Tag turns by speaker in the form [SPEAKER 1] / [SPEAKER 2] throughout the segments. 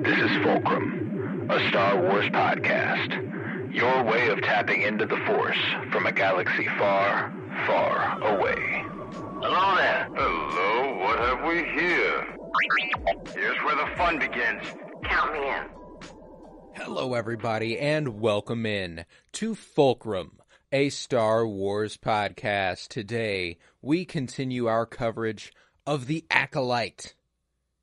[SPEAKER 1] This is Fulcrum, a Star Wars podcast. Your way of tapping into the Force from a galaxy far, far away. Hello there.
[SPEAKER 2] Hello, what have we here? Here's where the fun begins.
[SPEAKER 1] Count me in.
[SPEAKER 3] Hello, everybody, and welcome in to Fulcrum, a Star Wars podcast. Today, we continue our coverage of The Acolyte.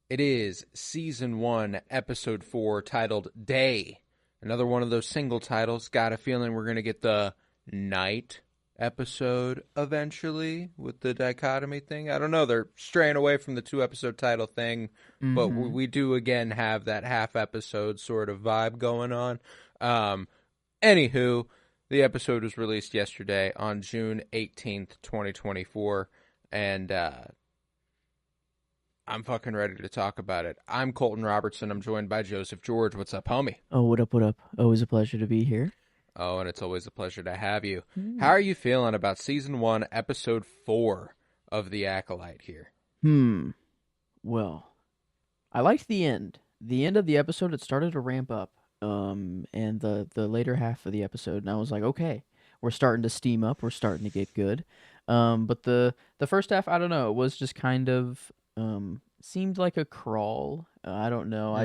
[SPEAKER 3] It is Season 1, Episode 4, titled Day. Another one of those single titles. Got a feeling we're going to get the night episode eventually with the dichotomy thing. I don't know. They're straying away from the 2-episode title thing, but we do, again, have that half-episode sort of vibe going on. Anywho, the episode was released yesterday on June 18th, 2024, and I'm fucking ready to talk about it. I'm Colton Robertson. I'm joined by Joseph George. What's up, homie?
[SPEAKER 4] Oh, what up, what up? Always a pleasure to be here.
[SPEAKER 3] Oh, and it's always a pleasure to have you. How are you feeling about Season 1, Episode 4 of The Acolyte here?
[SPEAKER 4] Well, I liked the end. The end of the episode, it started to ramp up. And the later half of the episode, and I was like, okay, we're starting to steam up. We're starting to get good. But the first half, I don't know, it was just kind of... seemed like a crawl. I don't know.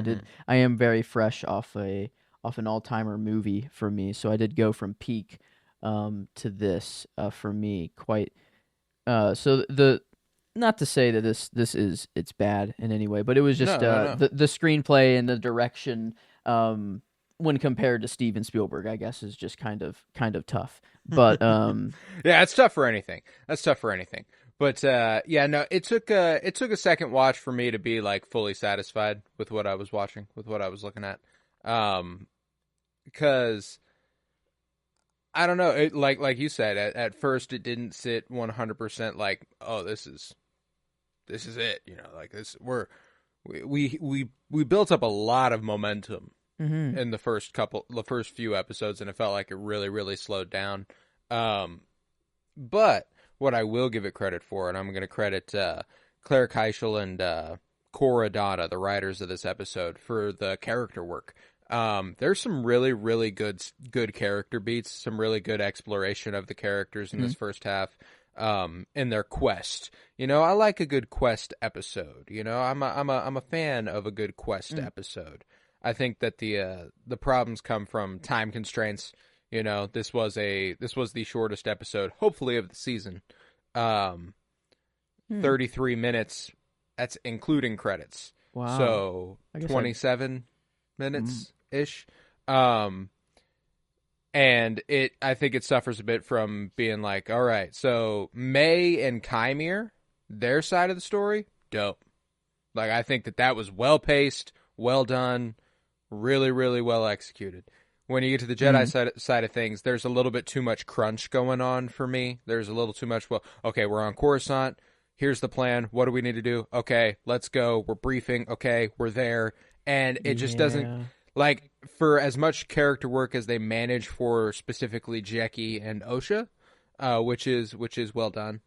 [SPEAKER 4] I am very fresh off an all-timer movie for me, so I did go from peak to this for me quite. So not to say that it's bad in any way, but it was just
[SPEAKER 3] No.
[SPEAKER 4] the screenplay and the direction when compared to Steven Spielberg, I guess, is just kind of tough. But
[SPEAKER 3] yeah, it's tough for anything. That's tough for anything. But yeah, no, it took a second watch for me to be like fully satisfied with what I was watching, with what I was looking at, because I don't know, it, like you said, at first it didn't sit 100% like, oh, this is it, you know, like this we built up a lot of momentum in the first few episodes, and it felt like it really slowed down, but what I will give it credit for, and I'm going to credit Claire Keischel and Cora Donna, the writers of this episode, for the character work. There's some really good character beats, some really good exploration of the characters in this first half, in their quest. You know, I like a good quest episode. You know, I'm a fan of a good quest episode. I think that the problems come from time constraints. You know, this was the shortest episode, hopefully, of the season. 33 minutes. That's including credits.
[SPEAKER 4] Wow.
[SPEAKER 3] So 27 minutes ish. And I think it suffers a bit from being like, all right, so May and Kymir, their side of the story, dope. Like, I think that was well paced, well done, really well executed. When you get to the Jedi side of things, there's a little bit too much crunch going on for me. There's a little too much, well, okay, we're on Coruscant. Here's the plan. What do we need to do? Okay, let's go. We're briefing. Okay, we're there. And it just doesn't, like, for as much character work as they manage for specifically Jackie and Osha, which is well done.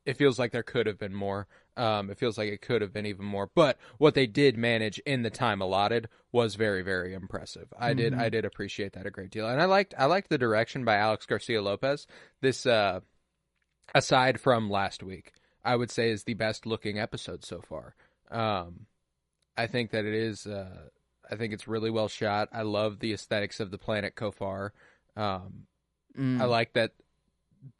[SPEAKER 3] It feels like there could have been more. It feels like it could have been even more. But what they did manage in the time allotted was very impressive. I did appreciate that a great deal. And I liked the direction by Alex Garcia Lopez. This aside from last week, I would say is the best looking episode so far. I think that it is I think it's really well shot. I love the aesthetics of the planet Kofar. I like that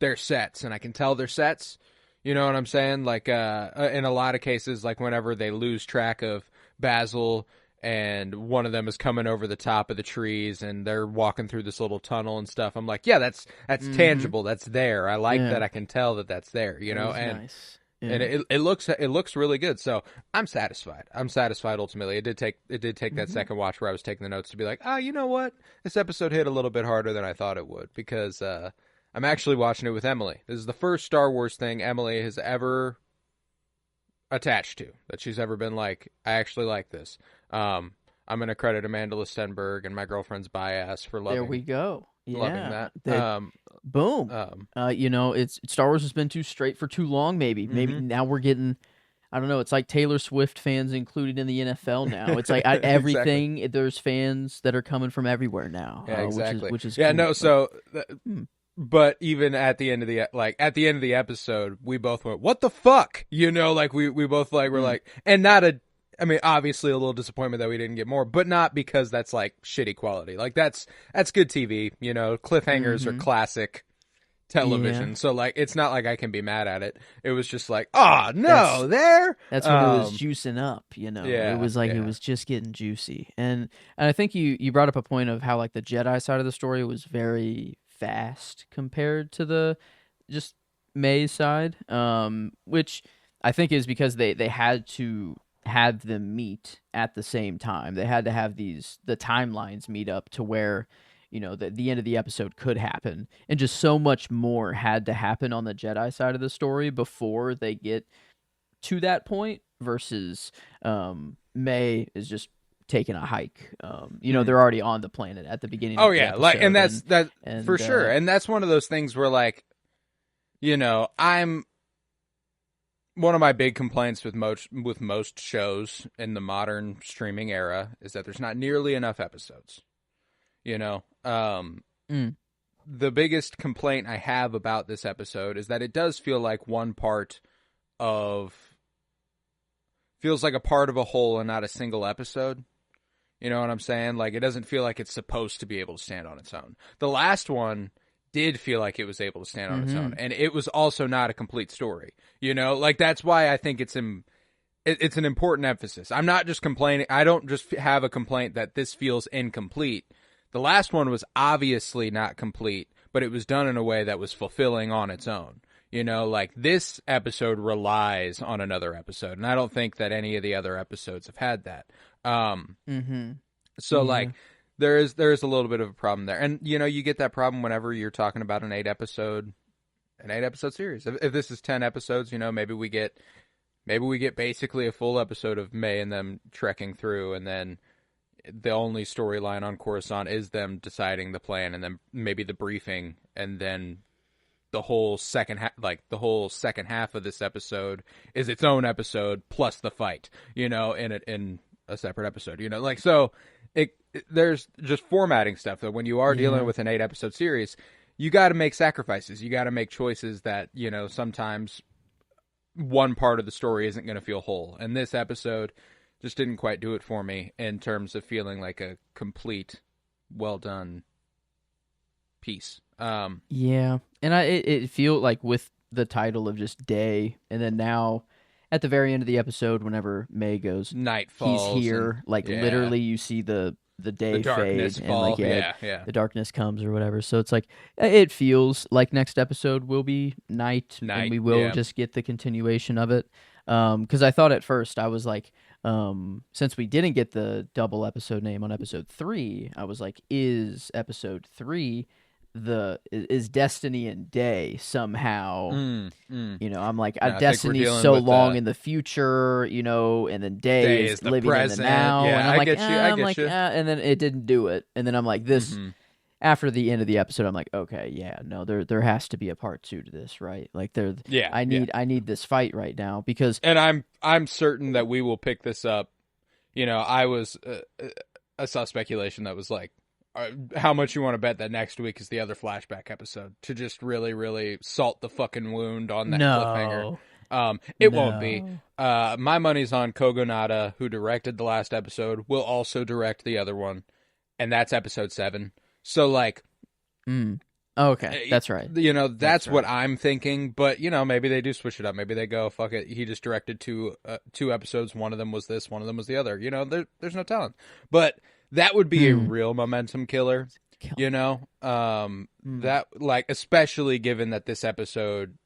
[SPEAKER 3] they're sets, and I can tell they're sets. You know what I'm saying? Like, in a lot of cases, like whenever they lose track of Basil and one of them is coming over the top of the trees and they're walking through this little tunnel and stuff, I'm like, yeah, that's tangible. That's there. I like that. I can tell that that's there, you know? And
[SPEAKER 4] nice. Yeah.
[SPEAKER 3] And it looks really good. So I'm satisfied. I'm satisfied ultimately. It did take that second watch where I was taking the notes to be like, you know what? This episode hit a little bit harder than I thought it would, because I'm actually watching it with Emily. This is the first Star Wars thing Emily has ever attached to, that she's ever been like, I actually like this. I'm going to credit Amanda Listenberg and my girlfriend's bias for loving.
[SPEAKER 4] There we go. Yeah.
[SPEAKER 3] Loving that.
[SPEAKER 4] Boom. You know, it's Star Wars has been too straight for too long. Maybe now we're getting. I don't know. It's like Taylor Swift fans included in the NFL now. It's like everything.
[SPEAKER 3] Exactly.
[SPEAKER 4] There's fans that are coming from everywhere now.
[SPEAKER 3] Yeah, exactly.
[SPEAKER 4] Which is
[SPEAKER 3] yeah,
[SPEAKER 4] cool,
[SPEAKER 3] no.
[SPEAKER 4] but-
[SPEAKER 3] So, but even at the end of the episode, we both went, "What the fuck?" You know, like we both like were like, and not a. I mean, obviously a little disappointment that we didn't get more, but not because that's like shitty quality. Like that's good TV. You know, cliffhangers are classic television.
[SPEAKER 4] Yeah.
[SPEAKER 3] So like, it's not like I can be mad at it. It was just like, oh no,
[SPEAKER 4] That's when it was juicing up, you know.
[SPEAKER 3] Yeah,
[SPEAKER 4] it was like
[SPEAKER 3] yeah.
[SPEAKER 4] it was just getting juicy. And I think you brought up a point of how like the Jedi side of the story was very fast compared to the just May's side, which I think is because they had to have them meet at the same time. They had to have the timelines meet up to where, you know, the end of the episode could happen, and just so much more had to happen on the Jedi side of the story before they get to that point, versus May is just taking a hike. You know, they're already on the planet at the beginning
[SPEAKER 3] Oh
[SPEAKER 4] of the
[SPEAKER 3] yeah,
[SPEAKER 4] episode,
[SPEAKER 3] like, and that's
[SPEAKER 4] and,
[SPEAKER 3] for sure. And that's one of those things where, like, you know, one of my big complaints with most shows in the modern streaming era is that there's not nearly enough episodes. You know, the biggest complaint I have about this episode is that it does feel like feels like a part of a whole and not a single episode. You know what I'm saying? Like, it doesn't feel like it's supposed to be able to stand on its own. The last one did feel like it was able to stand on its own, and it was also not a complete story. You know, like, that's why I think it's an important emphasis. I'm not just complaining. I don't just have a complaint that this feels incomplete. The last one was obviously not complete, but it was done in a way that was fulfilling on its own. You know, like, this episode relies on another episode, and I don't think that any of the other episodes have had that. So, like, there is a little bit of a problem there. And, you know, you get that problem whenever you're talking about an 8-episode series. If this is 10 episodes, you know, maybe we get basically a full episode of May and them trekking through, and then the only storyline on Coruscant is them deciding the plan, and then maybe the briefing, and then the whole second half of this episode is its own episode plus the fight, you know, in a separate episode, you know, like, so there's just formatting stuff that when you are dealing with an 8-episode series, you got to make sacrifices. You got to make choices that, you know, sometimes one part of the story isn't going to feel whole. And this episode just didn't quite do it for me in terms of feeling like a complete, well done piece.
[SPEAKER 4] Yeah, and it feel like with the title of just day, and then now at the very end of the episode, whenever May goes,
[SPEAKER 3] night falls,
[SPEAKER 4] he's here. Literally, you see the day
[SPEAKER 3] darkness
[SPEAKER 4] fade,
[SPEAKER 3] fall.
[SPEAKER 4] and the darkness comes or whatever. So it's like, it feels like next episode will be night, and we will just get the continuation of it. Because I thought at first, I was like, since we didn't get the double episode name on episode 3, I was like, is episode 3 is Destiny and Day somehow? You know, I'm like, Destiny's so long in the future, you know, and then Day is living
[SPEAKER 3] present.
[SPEAKER 4] in the now.
[SPEAKER 3] Yeah,
[SPEAKER 4] and I'm
[SPEAKER 3] I
[SPEAKER 4] like,
[SPEAKER 3] get you.
[SPEAKER 4] And then it didn't do it. And then I'm like, this after the end of the episode, I'm like, okay, yeah, no, there has to be a part 2 to this, right? Like, I need this fight right now, because,
[SPEAKER 3] and I'm certain that we will pick this up. You know, I saw speculation that was like, how much you want to bet that next week is the other flashback episode, to just really, really salt the fucking wound on that cliffhanger. It won't be. My money's on Kogonada, who directed the last episode, will also direct the other one, and that's episode 7. So, like,
[SPEAKER 4] okay, that's right.
[SPEAKER 3] You know, that's what I'm thinking. But, you know, maybe they do switch it up. Maybe they go, fuck it, he just directed two episodes. One of them was this, one of them was the other. You know, there's no telling. But that would be a real momentum killer. You know, that, like, especially given that this episode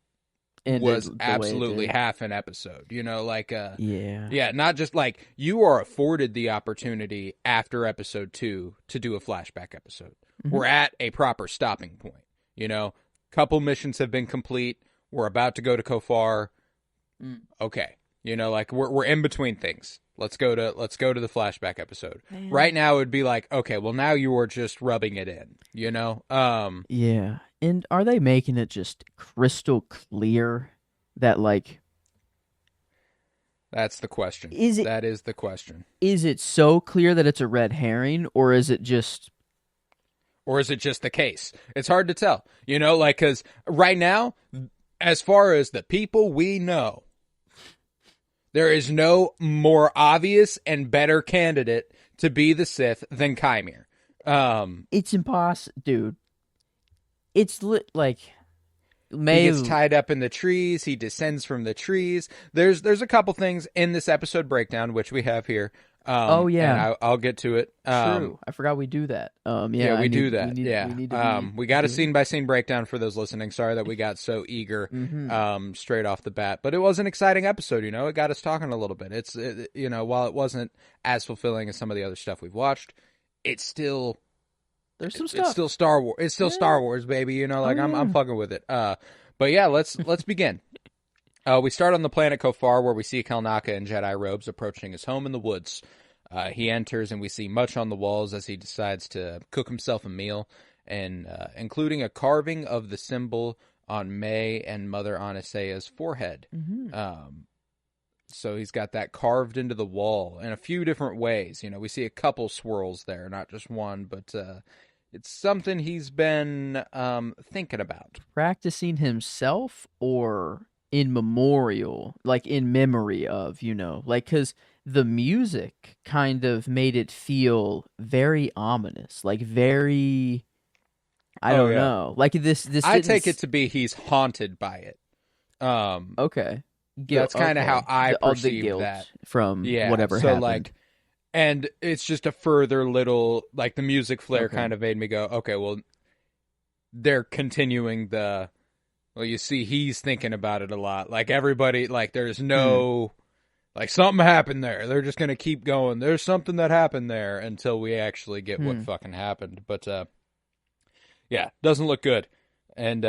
[SPEAKER 3] was absolutely half an episode, you know, like, not just like, you are afforded the opportunity after episode 2 to do a flashback episode. We're at a proper stopping point, you know, couple missions have been complete. We're about to go to Kofar. Okay. You know, like, we're in between things. Let's go to the flashback episode. Man. Right now it would be like, okay, well, now you are just rubbing it in, you know?
[SPEAKER 4] Yeah. And are they making it just crystal clear that, like,
[SPEAKER 3] That's the question. That is the question.
[SPEAKER 4] Is it so clear that it's a red herring, or is it just
[SPEAKER 3] the case? It's hard to tell, like, because right now, as far as the people we know, there is no more obvious and better candidate to be the Sith than Chimere.
[SPEAKER 4] It's impossible, dude. It's like
[SPEAKER 3] he gets tied up in the trees. He descends from the trees. There's a couple things in this episode breakdown, which we have here. And I'll get to it.
[SPEAKER 4] True. I forgot we do that.
[SPEAKER 3] We do that. We got a scene by scene breakdown for those listening. Sorry that we got so eager straight off the bat, but it was an exciting episode. It got us talking a little bit. While it wasn't as fulfilling as some of the other stuff we've watched, it's still.
[SPEAKER 4] There's some stuff.
[SPEAKER 3] It's still Star Wars. It's still Star Wars, baby. I'm fucking with it. But yeah, let's begin. We start on the planet Kofar, where we see Kelnaka in Jedi robes approaching his home in the woods. He enters, and we see much on the walls as he decides to cook himself a meal, and including a carving of the symbol on May and Mother Anastaea's forehead. So he's got that carved into the wall in a few different ways. We see a couple swirls there, not just one, but it's something he's been thinking about.
[SPEAKER 4] Practicing himself, or in memorial, like in memory of, because the music kind of made it feel very ominous, like very, I don't know. Like this
[SPEAKER 3] I take it to be he's haunted by it.
[SPEAKER 4] Okay.
[SPEAKER 3] That's kind of how I perceive that
[SPEAKER 4] from whatever happened.
[SPEAKER 3] Like, and it's just a further little, like, the music flair kind of made me go, okay, well, they're continuing the. Well, you see, he's thinking about it a lot. Like, everybody, like, there's no, like, something happened there. They're just going to keep going. There's something that happened there until we actually get what fucking happened. But, doesn't look good. And,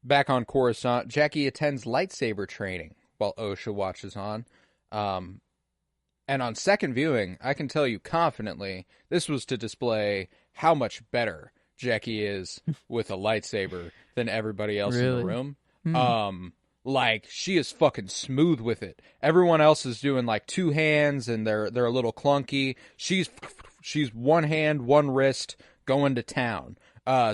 [SPEAKER 3] back on Coruscant, Jackie attends lightsaber training while Osha watches on. And on second viewing, I can tell you confidently, this was to display how much better Jackie is with a lightsaber than everybody else in the room. Like, she is fucking smooth with it. Everyone else is doing like two hands, and they're a little clunky. She's one hand, one wrist, going to town.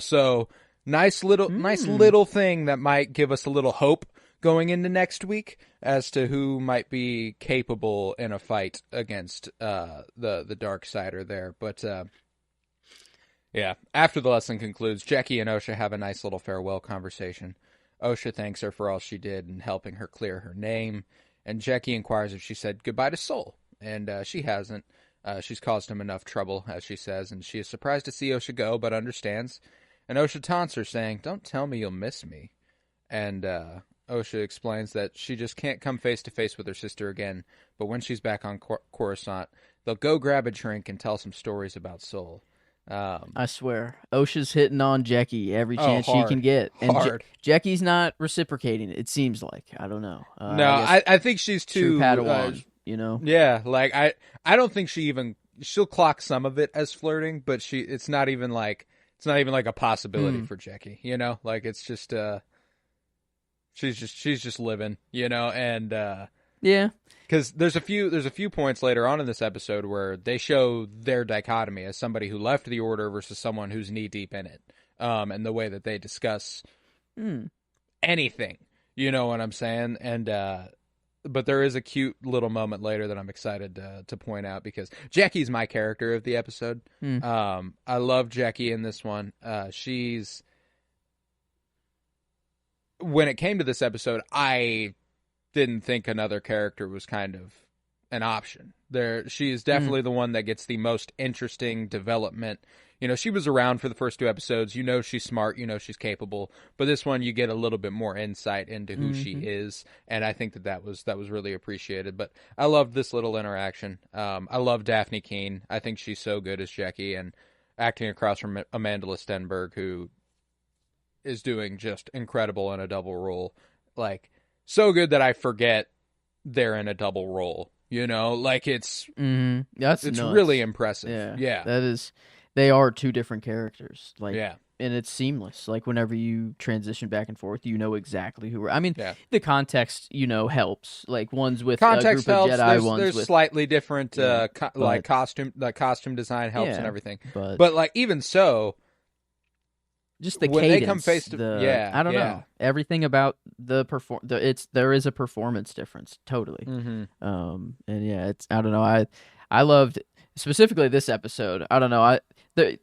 [SPEAKER 3] So nice little thing that might give us a little hope going into next week as to who might be capable in a fight against the dark sider there. But after the lesson concludes, Jackie and Osha have a nice little farewell conversation. Osha thanks her for all she did in helping her clear her name, and Jackie inquires if she said goodbye to Sol, and she hasn't. She's caused him enough trouble, as she says, and she is surprised to see Osha go, but understands. And Osha taunts her, saying, "Don't tell me you'll miss me." And Osha explains that she just can't come face-to-face with her sister again, but when she's back on Coruscant, they'll go grab a drink and tell some stories about Sol.
[SPEAKER 4] I swear, Osha's hitting on Jackie every chance she can get, and Jackie's not reciprocating. It seems like, I don't know.
[SPEAKER 3] I think she's too
[SPEAKER 4] Padawan.
[SPEAKER 3] Yeah, like I don't think she'll clock some of it as flirting, but it's not even like a possibility for Jackie. Like, it's just she's just living. And
[SPEAKER 4] yeah.
[SPEAKER 3] Because there's a few points later on in this episode where they show their dichotomy as somebody who left the Order versus someone who's knee deep in it, and the way that they discuss anything. You know what I'm saying? And but there is a cute little moment later that I'm excited to point out, because Jackie's my character of the episode. I love Jackie in this one. When it came to this episode, I didn't think another character was kind of an option. She is definitely the one that gets the most interesting development. She was around for the first two episodes. She's smart. She's capable. But this one, you get a little bit more insight into who she is, and I think that was really appreciated. But I loved this little interaction. I love Daphne Keane. I think she's so good as Jackie, and acting across from Amanda Stenberg, who is doing just incredible in a double role. Like, so good that I forget they're in a double role. Like, it's
[SPEAKER 4] nuts.
[SPEAKER 3] Really impressive.
[SPEAKER 4] Yeah. That is. They are two different characters. Like, it's seamless. Like whenever you transition back and forth, you know exactly who. I mean,
[SPEAKER 3] Yeah.
[SPEAKER 4] the context, helps. Like one's with
[SPEAKER 3] Context
[SPEAKER 4] a group
[SPEAKER 3] helps.
[SPEAKER 4] of Jedi, one's
[SPEAKER 3] There's
[SPEAKER 4] with
[SPEAKER 3] slightly different
[SPEAKER 4] but
[SPEAKER 3] costume design helps and
[SPEAKER 4] yeah,
[SPEAKER 3] everything.
[SPEAKER 4] but
[SPEAKER 3] But like even so,
[SPEAKER 4] just the
[SPEAKER 3] when
[SPEAKER 4] cadence,
[SPEAKER 3] they come face to
[SPEAKER 4] I don't know, everything about there is a performance difference, totally.
[SPEAKER 3] Mm-hmm.
[SPEAKER 4] And yeah, it's I don't know, I loved specifically this episode. I don't know,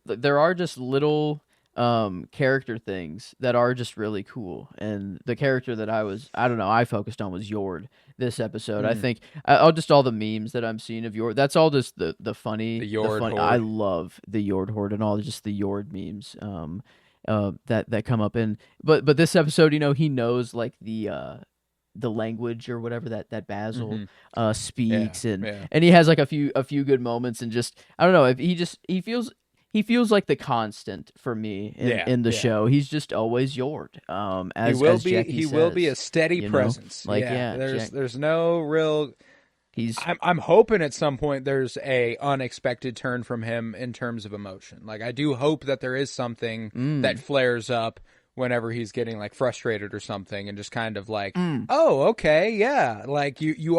[SPEAKER 4] there are just little character things that are just really cool, and the character that I focused on was Yord this episode. I think I'll just all the memes that I'm seeing of Yord, that's all just the funny,
[SPEAKER 3] The Yord horde.
[SPEAKER 4] I love the Yord horde and all just the Yord memes that come up in, but this episode, he knows like the language or whatever that Basil speaks, and he has like a few good moments, and just I don't know, if he feels like the constant for me in the show. He's just always Yord. As Jackie says,
[SPEAKER 3] will be a steady presence.
[SPEAKER 4] Like
[SPEAKER 3] there's no real. I'm hoping at some point there's a unexpected turn from him in terms of emotion. Like I do hope that there is something that flares up whenever he's getting like frustrated or something, and just kind of like, oh, okay, yeah, like you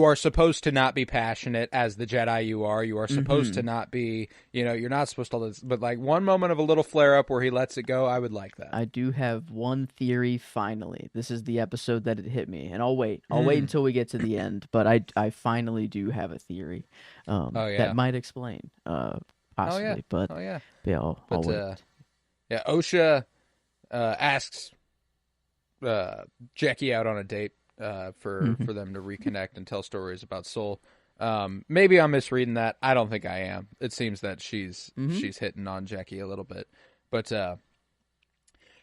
[SPEAKER 3] are supposed to not be passionate as the Jedi you are. You are supposed to not be, you're not supposed to, but like one moment of a little flare up where he lets it go, I would like that.
[SPEAKER 4] I do have one theory finally. This is the episode that it hit me, and I'll wait until we get to the end, but I finally do have a theory that might explain possibly, but I'll wait.
[SPEAKER 3] Osha asks Jackie out on a date for them to reconnect and tell stories about Soul. Maybe I'm misreading that. I don't think I am. It seems that she's hitting on Jackie a little bit. But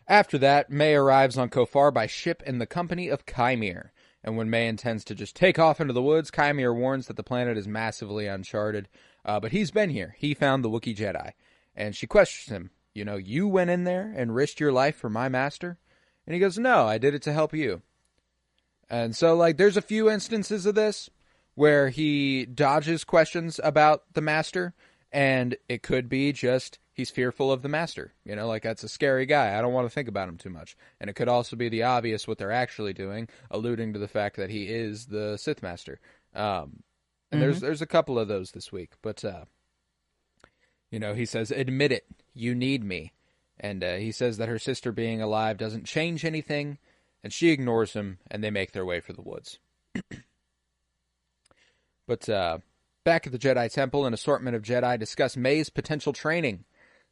[SPEAKER 3] after that, May arrives on Kofar by ship in the company of Kymir. And when May intends to just take off into the woods, Kymir warns that the planet is massively uncharted. But he's been here. He found the Wookiee Jedi. And she questions him. You went in there and risked your life for my master? And he goes, no, I did it to help you. And so, like, there's a few instances of this where he dodges questions about the master, and it could be just he's fearful of the master. Like, that's a scary guy. I don't want to think about him too much. And it could also be the obvious what they're actually doing, alluding to the fact that he is the Sith master. And there's a couple of those this week. But, he says, admit it, you need me. And he says that her sister being alive doesn't change anything, and she ignores him, and they make their way for the woods. But back at the Jedi Temple, an assortment of Jedi discuss May's potential training.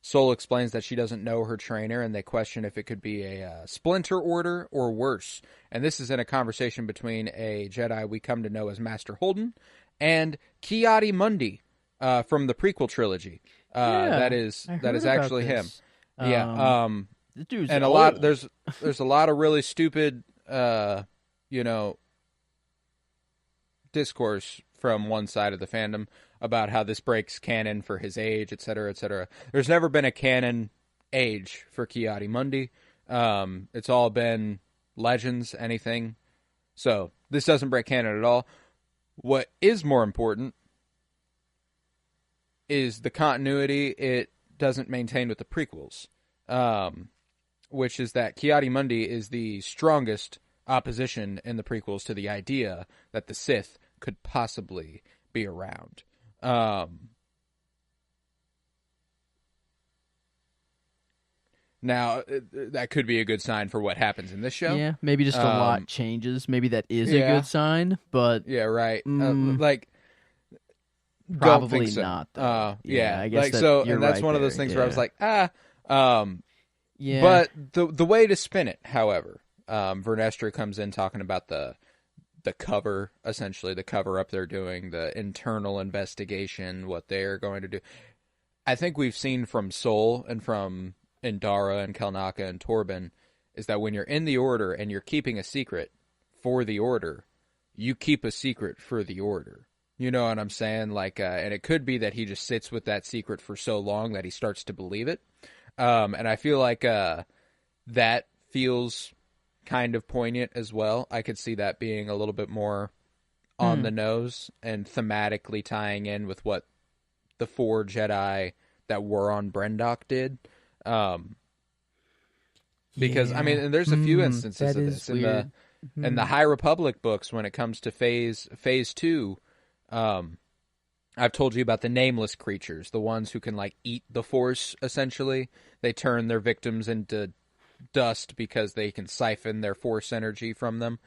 [SPEAKER 3] Sol explains that she doesn't know her trainer, and they question if it could be a splinter order or worse. And this is in a conversation between a Jedi we come to know as Master Holden and Ki-Adi-Mundi from the prequel trilogy. That is actually him.
[SPEAKER 4] The dude's
[SPEAKER 3] and
[SPEAKER 4] old.
[SPEAKER 3] there's a lot of really stupid discourse from one side of the fandom about how this breaks canon for his age, etc., etc. There's never been a canon age for Ki-Adi-Mundi. It's all been legends, anything. So this doesn't break canon at all. What is more important is the continuity it doesn't maintain with the prequels. Which is that Ki-Adi-Mundi is the strongest opposition in the prequels to the idea that the Sith could possibly be around. Now, that could be a good sign for what happens in this show.
[SPEAKER 4] Yeah, maybe just a lot changes. Maybe that is a good sign, but...
[SPEAKER 3] Yeah, right.
[SPEAKER 4] Probably
[SPEAKER 3] so.
[SPEAKER 4] not, though.
[SPEAKER 3] I
[SPEAKER 4] guess
[SPEAKER 3] and that's one of those things where I was like,
[SPEAKER 4] yeah.
[SPEAKER 3] But the way to spin it, however, Vernestra comes in talking about the cover, essentially, the cover-up they're doing, the internal investigation, what they're going to do. I think we've seen from Sol and from Indara and Kelnaka and Torben is that when you're in the Order and you're keeping a secret for the Order, you keep a secret for the Order. You know what I'm saying? Like, and it could be that he just sits with that secret for so long that he starts to believe it. And I feel like that feels kind of poignant as well. I could see that being a little bit more on the nose and thematically tying in with what the 4 Jedi that were on Brendok did. Because I mean, and there's a few instances of this in the High Republic books when it comes to phase 2. I've told you about the nameless creatures, the ones who can like eat the Force. Essentially, they turn their victims into dust because they can siphon their Force energy from them.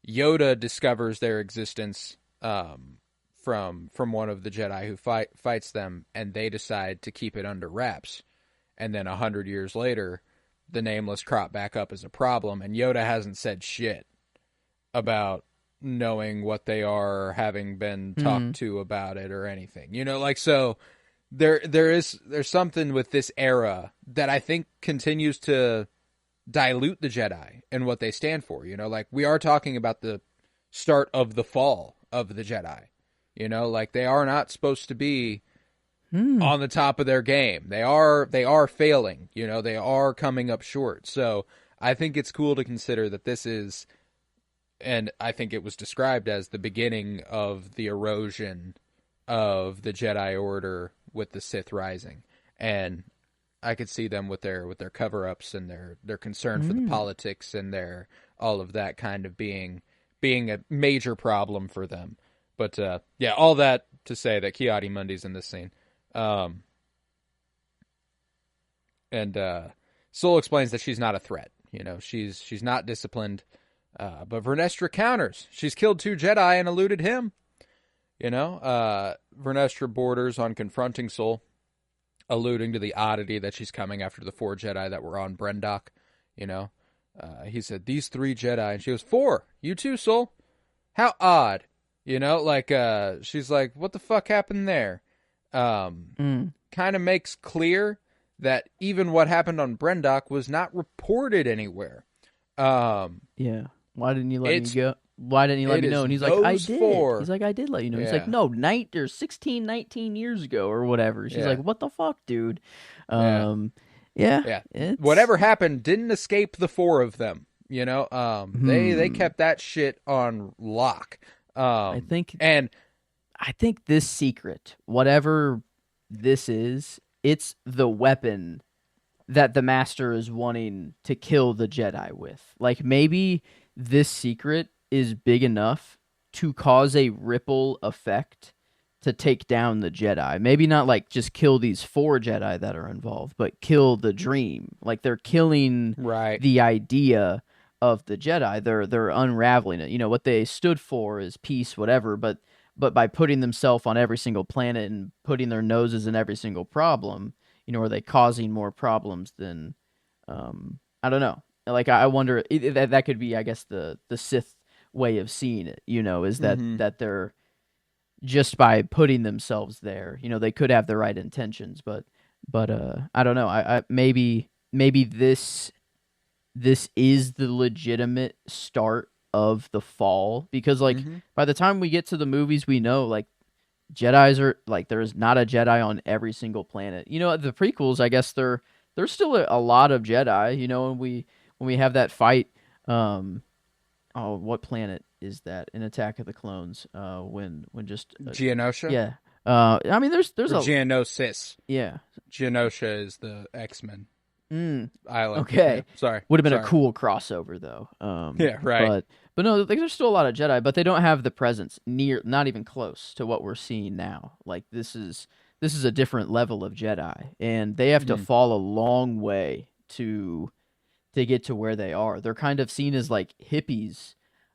[SPEAKER 3] Yoda discovers their existence from one of the Jedi who fights them, and they decide to keep it under wraps. And then 100 years later, the nameless crop back up as a problem, and Yoda hasn't said shit about knowing what they are, or having been talked to about it or anything. You know, like, so there's something with this era that I think continues to dilute the Jedi and what they stand for. You know, like, we are talking about the start of the fall of the Jedi. You know, like, they are not supposed to be on the top of their game. They are failing. You know, they are coming up short. So I think it's cool to consider that this is, and I think it was described as the beginning of the erosion of the Jedi Order with the Sith rising. And I could see them with their cover-ups and their concern for the politics and their all of that kind of being a major problem for them. But yeah, all that to say that Ki-Adi-Mundi's in this scene. And Sol explains that she's not a threat. You know, she's not disciplined. But Vernestra counters. She's killed 2 Jedi and eluded him. You know, Vernestra borders on confronting Sol, alluding to the oddity that she's coming after the 4 Jedi that were on Brendok. You know, he said, these 3 Jedi, and she goes, 4, you too, Sol? How odd. You know, like, she's like, what the fuck happened there? Kind of makes clear that even what happened on Brendok was not reported anywhere.
[SPEAKER 4] Yeah. Why didn't you let me go? Why didn't you let me know? And he's like, I did.
[SPEAKER 3] 4.
[SPEAKER 4] He's like, I did let you know.
[SPEAKER 3] Yeah.
[SPEAKER 4] He's like, no, 19 years ago or whatever. She's like, what the fuck, dude? Yeah.
[SPEAKER 3] Whatever happened didn't escape the 4 of them. You know, they kept that shit on lock. I think
[SPEAKER 4] this secret, whatever this is, it's the weapon that the Master is wanting to kill the Jedi with. Like, maybe this secret is big enough to cause a ripple effect to take down the Jedi. Maybe not like just kill these 4 Jedi that are involved, but kill the dream. Like, they're killing the idea of the Jedi. They're unraveling it. You know, what they stood for is peace, whatever, but by putting themselves on every single planet and putting their noses in every single problem, you know, are they causing more problems than, I don't know. Like, I wonder, that could be, I guess, the Sith way of seeing it, you know, is that, that they're, just by putting themselves there, you know, they could have the right intentions, but I don't know. I maybe this is the legitimate start of the fall, because like by the time we get to the movies, we know like Jedis are like, there's not a Jedi on every single planet. You know, the prequels, I guess there's still a lot of Jedi, you know, and when we have that fight, what planet is that in Attack of the Clones? When just
[SPEAKER 3] Geonosia?
[SPEAKER 4] Yeah. I mean, there's a
[SPEAKER 3] Geonosis.
[SPEAKER 4] Yeah.
[SPEAKER 3] Geonosia is the X-Men island.
[SPEAKER 4] Okay.
[SPEAKER 3] Yeah, sorry.
[SPEAKER 4] Would have been a cool crossover though.
[SPEAKER 3] Yeah, right.
[SPEAKER 4] But no, like, there's still a lot of Jedi, but they don't have the presence not even close to what we're seeing now. Like, this is a different level of Jedi, and they have to fall a long way to get to where they are. They're kind of seen as like hippies.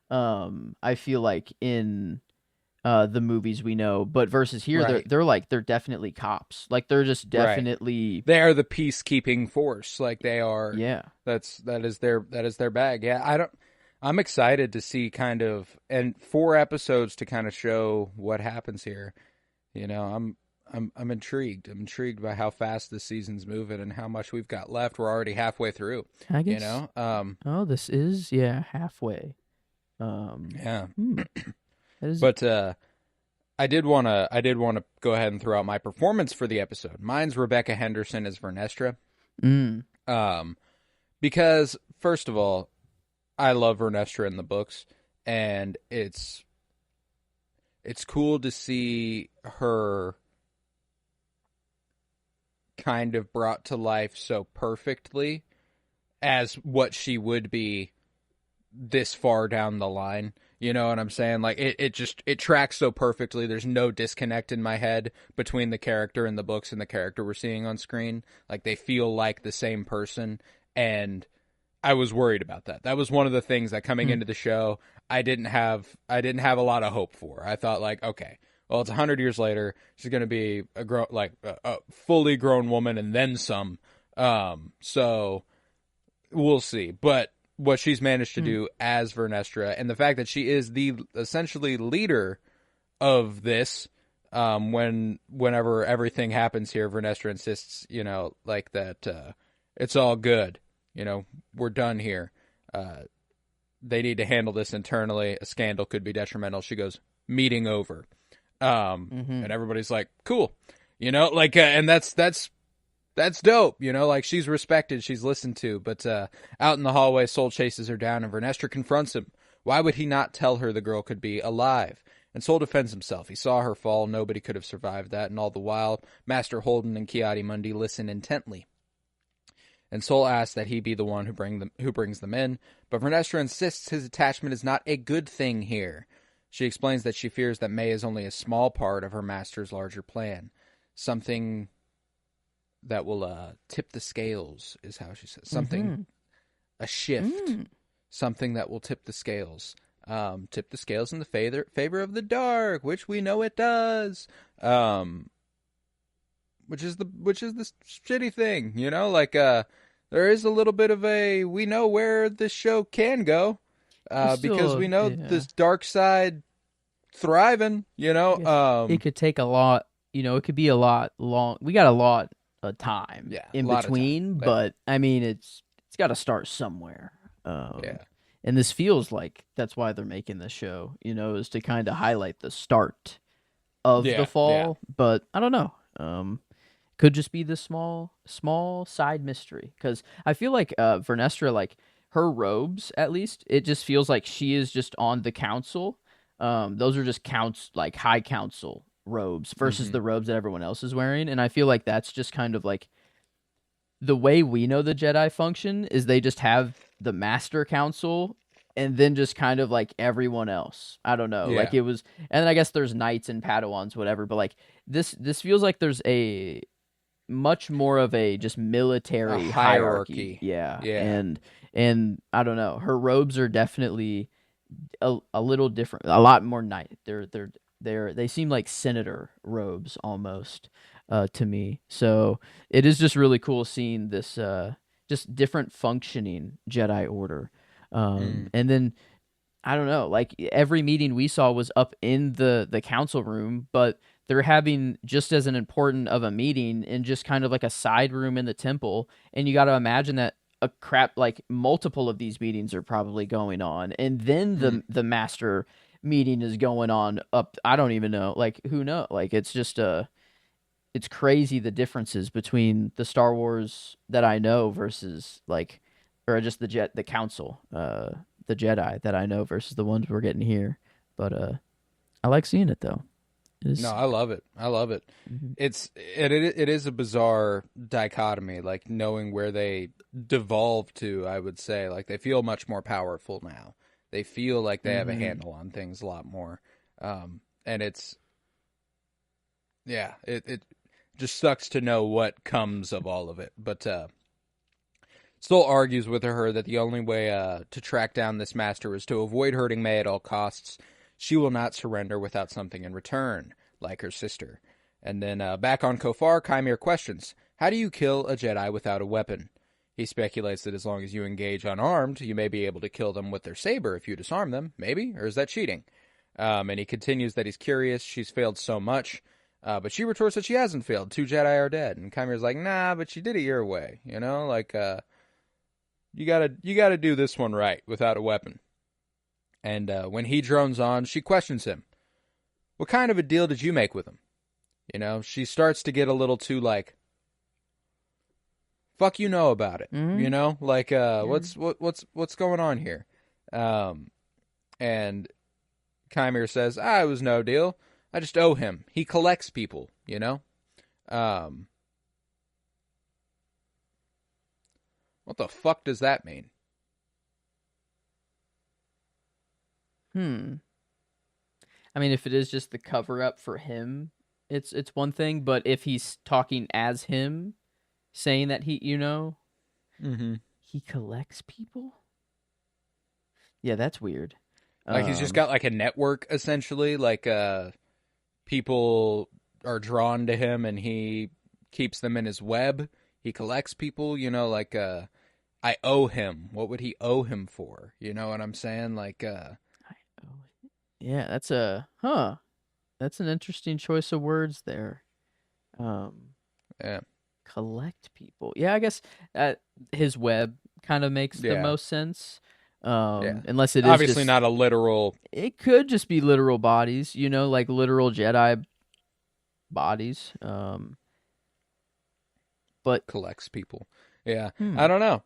[SPEAKER 4] I feel like in the movies we know, but versus here, they're definitely cops. Like, they're just definitely
[SPEAKER 3] they are the peacekeeping force. Like, they are.
[SPEAKER 4] Yeah,
[SPEAKER 3] that is their bag. Yeah, I'm excited to see kind of, and 4 episodes to kind of show what happens here. You know, I'm intrigued. I'm intrigued by how fast this season's moving and how much we've got left. We're already halfway through.
[SPEAKER 4] I guess.
[SPEAKER 3] You know.
[SPEAKER 4] This is halfway.
[SPEAKER 3] Yeah.
[SPEAKER 4] Is...
[SPEAKER 3] But I did want to go ahead and throw out my performance for the episode. Mine's Rebecca Henderson as Vernestra. Because first of all, I love Vernestra in the books, and it's cool to see her kind of brought to life so perfectly as what she would be this far down the line. You know what I'm saying? Like, it tracks so perfectly. There's no disconnect in my head between the character in the books and the character we're seeing on screen. Like, they feel like the same person, and I was worried about that. That was one of the things that coming into the show, I didn't have a lot of hope for. I thought, like, okay, well, it's 100 years later. She's going to be a fully grown woman and then some. So we'll see. But what she's managed to do as Vernestra, and the fact that she is the essentially leader of this, whenever everything happens here, Vernestra insists, like that, it's all good. We're done here. They need to handle this internally. A scandal could be detrimental. She goes, meeting over. And everybody's like, cool. And that's dope, like she's respected, she's listened to, but out in the hallway, Sol chases her down and Vernestra confronts him. Why would he not tell her the girl could be alive? And Sol defends himself. He saw her fall, nobody could have survived that, and all the while, Master Holden and Ki-Adi-Mundi listen intently. And Sol asks that he be the one who brings them in, but Vernestra insists his attachment is not a good thing here. She explains that she fears that May is only a small part of her master's larger plan. Something that will tip the scales, is how she says. Something, a shift, something that will tip the scales. Tip the scales in the favor of the dark, which we know it does. Which is the shitty thing, there is a little bit of we know where this show can go, because we know this dark side thriving,
[SPEAKER 4] it could take a lot, it could be a lot long. We got a lot of time in between, but I mean, it's got to start somewhere. And this feels like that's why they're making this show, is to kind of highlight the start of the fall. But I don't know. Could just be the small side mystery, because I feel like Vernestra, like her robes, at least it just feels like she is just on the council. Those are just like high council robes versus the robes that everyone else is wearing, and I feel like that's just kind of like the way we know the Jedi function is they just have the Master Council and then just kind of like everyone else. I don't know, like it was, and then I guess there's knights and Padawans, whatever. But like this feels like there's a much more of a just military hierarchy. Yeah. And I don't know. Her robes are definitely a little different, a lot more knight. They seem like senator robes almost to me. So it is just really cool seeing this just different functioning Jedi Order. And then I don't know, like every meeting we saw was up in the council room, but they're having just as an important of a meeting in just kind of like a side room in the temple. And you got to imagine that like multiple of these meetings are probably going on. And then the master meeting is going on up. I don't even know, like who knows? Like it's just it's crazy the differences between the Star Wars that I know versus like, or just the council, the Jedi that I know versus the ones we're getting here. But I like seeing it though.
[SPEAKER 3] No, I love it. It is a bizarre dichotomy, like knowing where they devolve to. I would say, like they feel much more powerful now. They feel like they have a handle on things a lot more, and it just sucks to know what comes of all of it. But still argues with her that the only way to track down this master is to avoid hurting May at all costs. She will not surrender without something in return, like her sister. And then back on Kofar, Chimere questions, how do you kill a Jedi without a weapon? He speculates that as long as you engage unarmed, you may be able to kill them with their saber if you disarm them, maybe? Or is that cheating? And he continues that he's curious, she's failed so much, but she retorts that she hasn't failed, 2 Jedi are dead. And Chimere's like, nah, but she did it your way, like, you gotta do this one right, without a weapon. And when he drones on, she questions him. What kind of a deal did you make with him? She starts to get a little too like, fuck about it. Like what's going on here? And Chimere says, it was no deal. I just owe him. He collects people, What the fuck does that mean?
[SPEAKER 4] I mean, if it is just the cover up for him, it's one thing. But if he's talking as him, saying that he, he collects people. Yeah, that's weird.
[SPEAKER 3] Like he's just got like a network essentially. Like people are drawn to him, and he keeps them in his web. He collects people. Like I owe him. What would he owe him for? You know what I'm saying? Like
[SPEAKER 4] yeah, that's an interesting choice of words there.
[SPEAKER 3] Yeah.
[SPEAKER 4] Collect people. Yeah, I guess his web kind of makes the most sense. Unless it is
[SPEAKER 3] obviously not a literal.
[SPEAKER 4] It could just be literal bodies, like literal Jedi bodies. But
[SPEAKER 3] collects people. Yeah, I don't know.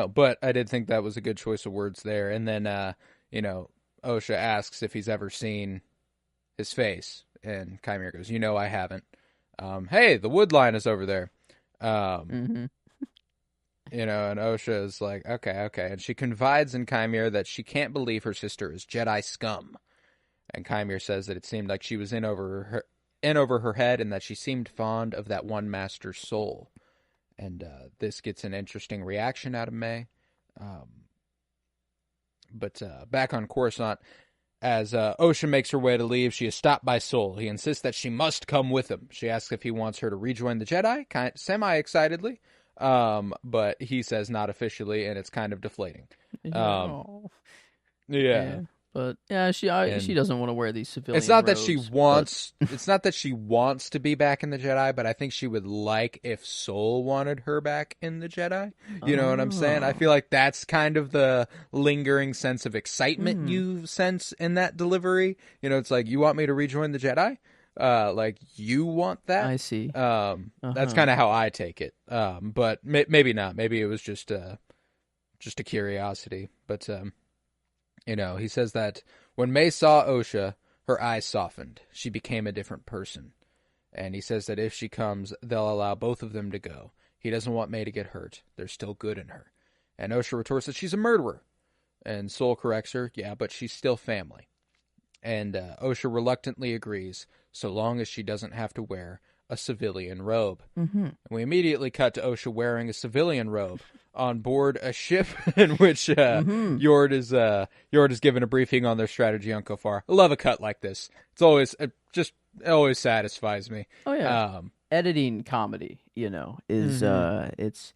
[SPEAKER 3] But I did think that was a good choice of words there. And then, Osha asks if he's ever seen his face, and Chimera goes, I haven't. Hey, the wood line is over there. And Osha is like, okay. And she confides in Chimera that she can't believe her sister is Jedi scum. And Chimera says that it seemed like she was in over her head, and that she seemed fond of that one master's soul. And this gets an interesting reaction out of May. But back on Coruscant, as Osha makes her way to leave, she is stopped by Sol. He insists that she must come with him. She asks if he wants her to rejoin the Jedi, semi-excitedly. But he says not officially, and it's kind of deflating. Yeah.
[SPEAKER 4] But yeah, she doesn't want to wear these civilian
[SPEAKER 3] It's not
[SPEAKER 4] robes,
[SPEAKER 3] that she wants. It's not that she wants to be back in the Jedi, but I think she would like if Sol wanted her back in the Jedi. You know what I'm saying? I feel like that's kind of the lingering sense of excitement you sense in that delivery. It's like, you want me to rejoin the Jedi? Like, you want that?
[SPEAKER 4] I see.
[SPEAKER 3] That's kind of how I take it. But maybe not. Maybe it was just a curiosity. But he says that when May saw Osha, her eyes softened. She became a different person. And he says that if she comes, they'll allow both of them to go. He doesn't want May to get hurt. There's still good in her. And Osha retorts that she's a murderer. And Sol corrects her, yeah, but she's still family. And Osha reluctantly agrees, so long as she doesn't have to wear a civilian robe. And we immediately cut to Osha wearing a civilian robe on board a ship in which Yord is given a briefing on their strategy on Kofar. I love a cut like this. It's always it always satisfies me.
[SPEAKER 4] Oh yeah. Editing comedy, is it's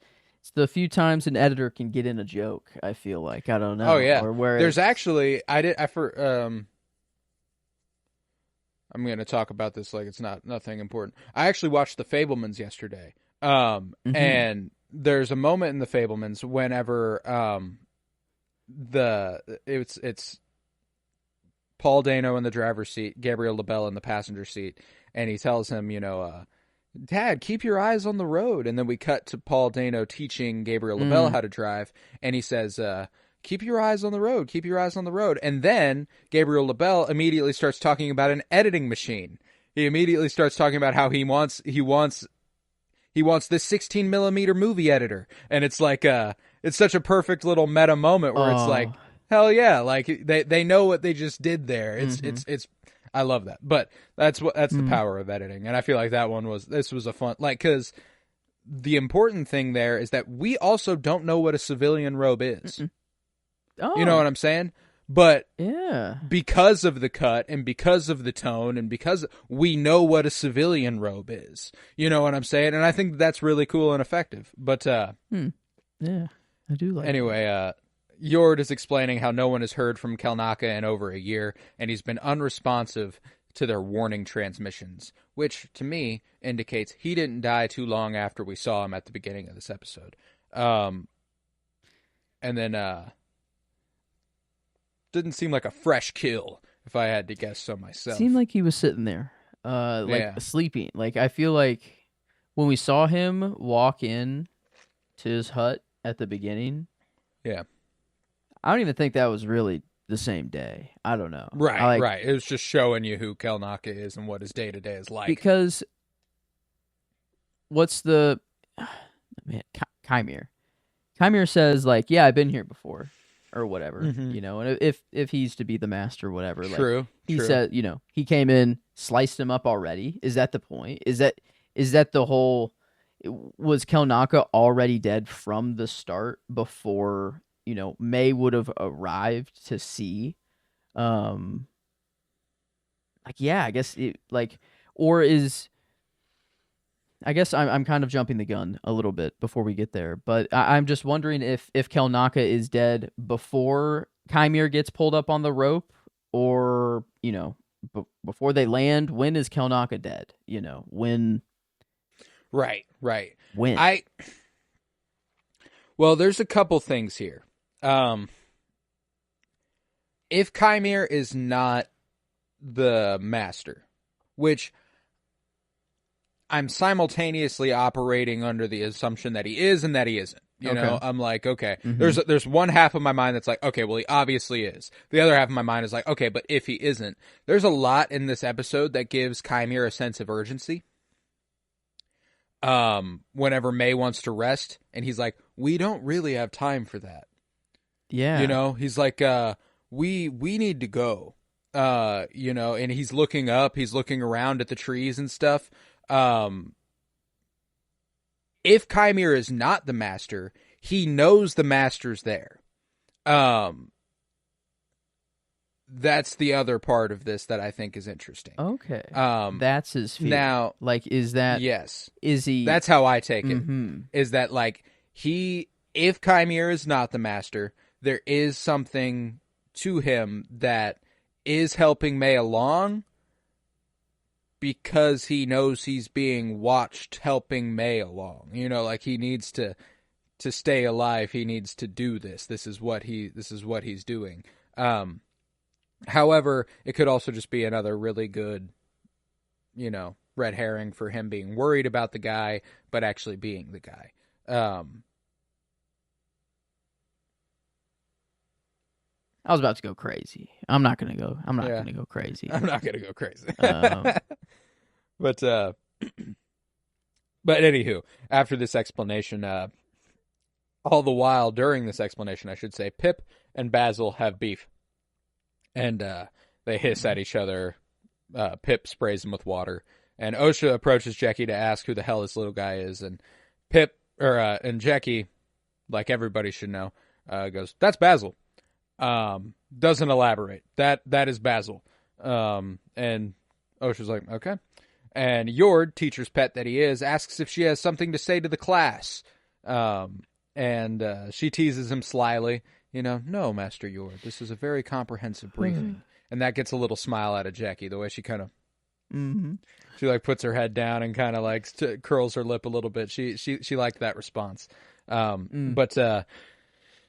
[SPEAKER 4] the few times an editor can get in a joke. I feel like, I don't know.
[SPEAKER 3] Oh yeah.
[SPEAKER 4] Or where
[SPEAKER 3] there's actually I'm going to talk about this like it's nothing important. I actually watched The Fabelmans yesterday. And there's a moment in The Fabelmans whenever it's Paul Dano in the driver's seat, Gabriel LaBelle in the passenger seat, and he tells him, Dad, keep your eyes on the road. And then we cut to Paul Dano teaching Gabriel LaBelle how to drive, and he says, keep your eyes on the road, keep your eyes on the road. And then Gabriel LaBelle immediately starts talking about an editing machine. He immediately starts talking about how he wants this 16 millimeter movie editor. And it's like, it's such a perfect little meta moment where it's like, hell yeah. Like they know what they just did there. It's, I love that. But that's the power of editing. And I feel like this was a fun, like, cause the important thing there is that we also don't know what a civilian robe is.
[SPEAKER 4] Oh.
[SPEAKER 3] You know what I'm saying? But
[SPEAKER 4] yeah,
[SPEAKER 3] because of the cut and because of the tone and because we know what a civilian robe is, you know what I'm saying? And I think that's really cool and effective. But
[SPEAKER 4] yeah, I do like.
[SPEAKER 3] Anyway, Yord is explaining how no one has heard from Kelnaka in over a year, and he's been unresponsive to their warning transmissions, which to me indicates he didn't die too long after we saw him at the beginning of this episode. And then didn't seem like a fresh kill, if I had to guess so myself.
[SPEAKER 4] Seemed like he was sitting there, sleeping. Like, I feel like when we saw him walk in to his hut at the beginning,
[SPEAKER 3] yeah,
[SPEAKER 4] I don't even think that was really the same day. I don't know.
[SPEAKER 3] Right, right. It was just showing you who Kelnaka is and what his day-to-day is like.
[SPEAKER 4] Because what's the... Man, Chimera. Chimera says like, "Yeah, I've been here before," or whatever,
[SPEAKER 3] Mhm.
[SPEAKER 4] you know. And if he's to be the master, or whatever, like
[SPEAKER 3] True.
[SPEAKER 4] he
[SPEAKER 3] true.
[SPEAKER 4] said, you know, he came in, sliced him up already. Is that the point? Is that the whole? Was Kelnaka already dead from the start before May would have arrived to see? Like, yeah, I guess it like, or is I guess I'm kind of jumping the gun a little bit before we get there, but I'm just wondering if Kelnaka is dead before Chimera gets pulled up on the rope, or before they land. When is Kelnaka dead? When?
[SPEAKER 3] Right.
[SPEAKER 4] When?
[SPEAKER 3] Well, there's a couple things here. If Chimera is not the master, which I'm simultaneously operating under the assumption that he is and that he isn't. You know, I'm like, okay, there's one half of my mind that's like, okay, well, he obviously is. The other half of my mind is like, okay, but if he isn't, there's a lot in this episode that gives Chimera a sense of urgency. Whenever May wants to rest, and he's like, we don't really have time for that.
[SPEAKER 4] Yeah.
[SPEAKER 3] He's like, we need to go. And he's looking up, he's looking around at the trees and stuff. If Chimera is not the master, he knows the master's there. That's the other part of this that I think is interesting.
[SPEAKER 4] Okay. That's his fear.
[SPEAKER 3] Now,
[SPEAKER 4] like, is that?
[SPEAKER 3] Yes.
[SPEAKER 4] Is he?
[SPEAKER 3] That's how I take it.
[SPEAKER 4] Mm-hmm.
[SPEAKER 3] Is that like if Chimera is not the master, there is something to him that is helping May along because he knows he's being watched helping May along. Like he needs to stay alive. He needs to do this. This is what he's doing. However, it could also just be another really good, red herring for him being worried about the guy, but actually being the guy.
[SPEAKER 4] I was about to go crazy. I'm not gonna go crazy.
[SPEAKER 3] I'm not gonna go crazy. But anywho, after this explanation, all the while during this explanation, I should say, Pip and Basil have beef, and they hiss at each other. Pip sprays him with water, and Osha approaches Jackie to ask who the hell this little guy is, and and Jackie, like everybody should know, goes, "That's Basil." Doesn't elaborate. That is Basil. And Osha's like, okay. And Yord, teacher's pet that he is, asks if she has something to say to the class. And she teases him slyly. No, Master Yord, this is a very comprehensive briefing. And that gets a little smile out of Jackie, the way she kind of, she like puts her head down and kind of like curls her lip a little bit. She liked that response. But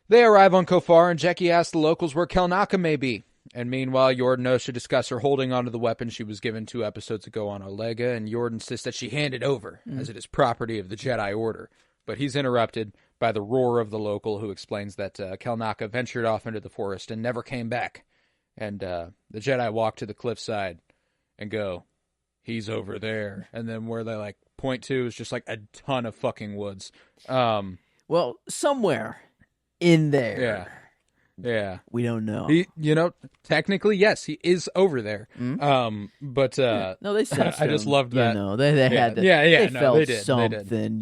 [SPEAKER 3] they arrive on Kofar, and Jackie asks the locals where Kelnaka may be. And meanwhile, Yord and Osha discuss her holding onto the weapon she was given 2 episodes ago on Olega, and Yord insists that she hand it over, as it is property of the Jedi Order. But he's interrupted by the roar of the local, who explains that Kelnaka ventured off into the forest and never came back. And the Jedi walk to the cliffside and go, "He's over there." And then where they like point to is just like a ton of fucking woods.
[SPEAKER 4] Well, somewhere in there.
[SPEAKER 3] Yeah.
[SPEAKER 4] We don't know.
[SPEAKER 3] He, technically, yes, he is over there. But
[SPEAKER 4] no, they sensed
[SPEAKER 3] I just
[SPEAKER 4] him,
[SPEAKER 3] loved that.
[SPEAKER 4] They had to. They felt
[SPEAKER 3] they did.
[SPEAKER 4] something.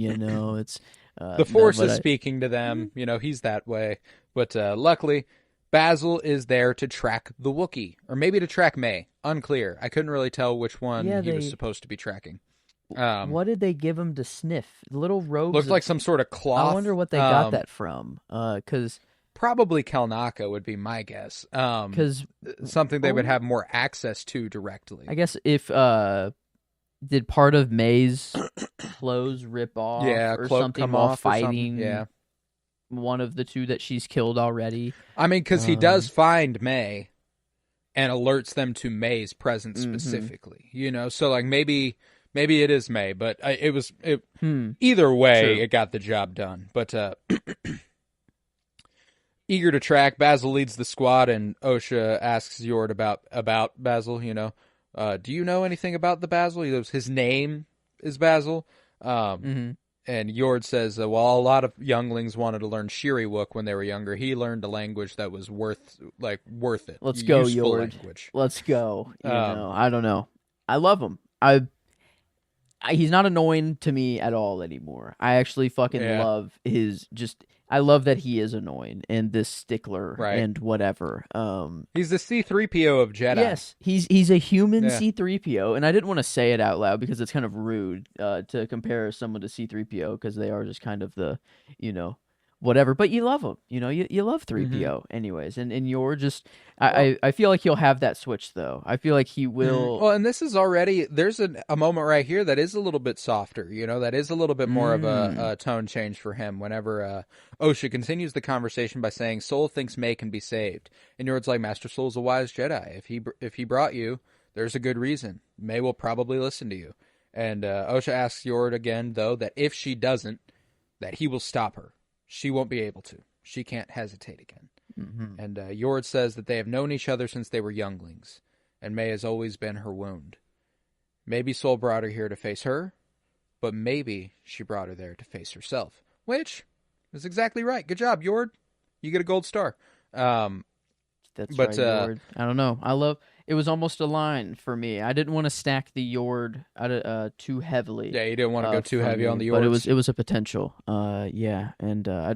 [SPEAKER 4] It's
[SPEAKER 3] the Force is speaking to them. He's that way. But luckily, Basil is there to track the Wookiee, or maybe to track May. Unclear. I couldn't really tell which one he was supposed to be tracking.
[SPEAKER 4] What did they give him to sniff? Little robes.
[SPEAKER 3] Looked like some sort of cloth.
[SPEAKER 4] I wonder what they got that from. Because
[SPEAKER 3] probably Kelnaka would be my guess. Because something they would have more access to directly.
[SPEAKER 4] I guess if did part of May's clothes rip off or something while fighting one of the 2 that she's killed already?
[SPEAKER 3] I mean, because he does find May and alerts them to May's presence specifically. So like maybe it is May, but either way, it got the job done. But eager to track, Basil leads the squad, and Osha asks Yord about Basil. Do you know anything about the Basil? His name is Basil. And And Yord says, well, a lot of younglings wanted to learn Shiriwook when they were younger. He learned a language that was worth it.
[SPEAKER 4] Let's go,
[SPEAKER 3] Useful
[SPEAKER 4] Yord.
[SPEAKER 3] language.
[SPEAKER 4] Let's go. I don't know. I love him. He's not annoying to me at all anymore. I actually fucking love I love that he is annoying and this stickler and whatever.
[SPEAKER 3] He's the C-3PO of Jedi.
[SPEAKER 4] Yes, he's a human C-3PO, and I didn't want to say it out loud because it's kind of rude to compare someone to C-3PO because they are just kind of the, whatever. But you love him, you love 3PO anyways, and you're just I feel like he'll have that switch though. I feel like he will.
[SPEAKER 3] Well, and this is already there's a moment right here that is a little bit softer. That is a little bit more of a tone change for him. Whenever Osha continues the conversation by saying, "Soul thinks May can be saved," and Yord's like, "Master Soul's a wise Jedi. If he brought you, there's a good reason. May will probably listen to you." And Osha asks Yord again, though, that if she doesn't, that he will stop her. She won't be able to. She can't hesitate again. Mm-hmm. And Yord says that they have known each other since they were younglings, and May has always been her wound. Maybe Soul brought her here to face her, but maybe she brought her there to face herself, which is exactly right. Good job, Yord. You get a gold star.
[SPEAKER 4] That's right, Yord. I don't know. It was almost a line for me. I didn't want to stack the Yord too heavily.
[SPEAKER 3] Yeah, you didn't want to go too heavy on the Yords.
[SPEAKER 4] But it was a potential. And I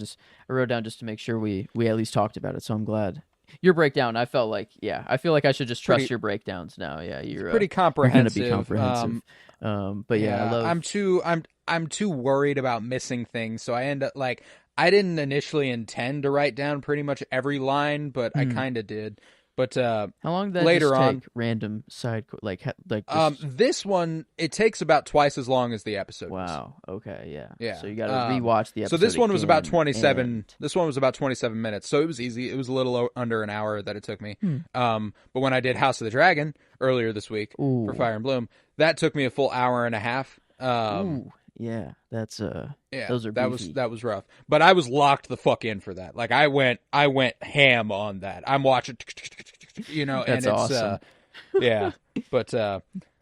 [SPEAKER 4] wrote down just to make sure we at least talked about it. So I'm glad. Your breakdown, I feel like I should just trust your breakdowns now. Yeah, you're
[SPEAKER 3] pretty comprehensive.
[SPEAKER 4] You're gonna be comprehensive. But yeah, I love.
[SPEAKER 3] I'm too worried about missing things, so I end up I didn't initially intend to write down pretty much every line, but I kind of did. But
[SPEAKER 4] how long did that
[SPEAKER 3] later
[SPEAKER 4] just take? Random side
[SPEAKER 3] this one it takes about twice as long as the episode.
[SPEAKER 4] Wow. Okay. Yeah. So you got to rewatch the episode.
[SPEAKER 3] So this one was about 27.
[SPEAKER 4] And...
[SPEAKER 3] This one was about 27 minutes. So it was easy. It was a little under an hour that it took me. But when I did House of the Dragon earlier this week for Fire and Bloom, that took me a full hour and a half.
[SPEAKER 4] Yeah, that's those are beefy.
[SPEAKER 3] that was rough. But I was locked the fuck in for that. Like I went ham on that. I'm watching
[SPEAKER 4] that's
[SPEAKER 3] and it's
[SPEAKER 4] awesome.
[SPEAKER 3] Yeah. But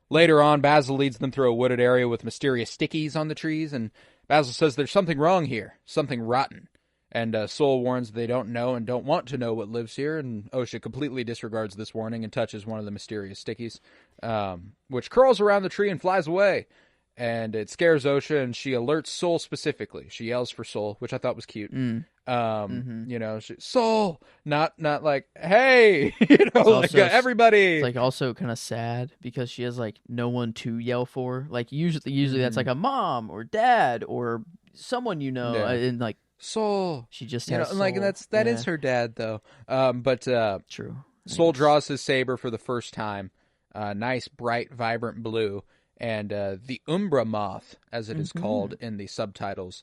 [SPEAKER 3] later on Basil leads them through a wooded area with mysterious stickies on the trees, and Basil says there's something wrong here, something rotten. And Soul warns they don't know and don't want to know what lives here, and Osha completely disregards this warning and touches one of the mysterious stickies, which curls around the tree and flies away. And it scares Osha, and she alerts Soul specifically. She yells for Soul, which I thought was cute. Soul, not like, hey, everybody.
[SPEAKER 4] It's like also kind of sad because she has no one to yell for. Like usually that's like a mom or dad or someone and
[SPEAKER 3] Soul.
[SPEAKER 4] She just has Soul.
[SPEAKER 3] And that is her dad though. But
[SPEAKER 4] true.
[SPEAKER 3] Soul draws his saber for the first time. Nice, bright, vibrant blue. And the Umbra moth, as it is called in the subtitles,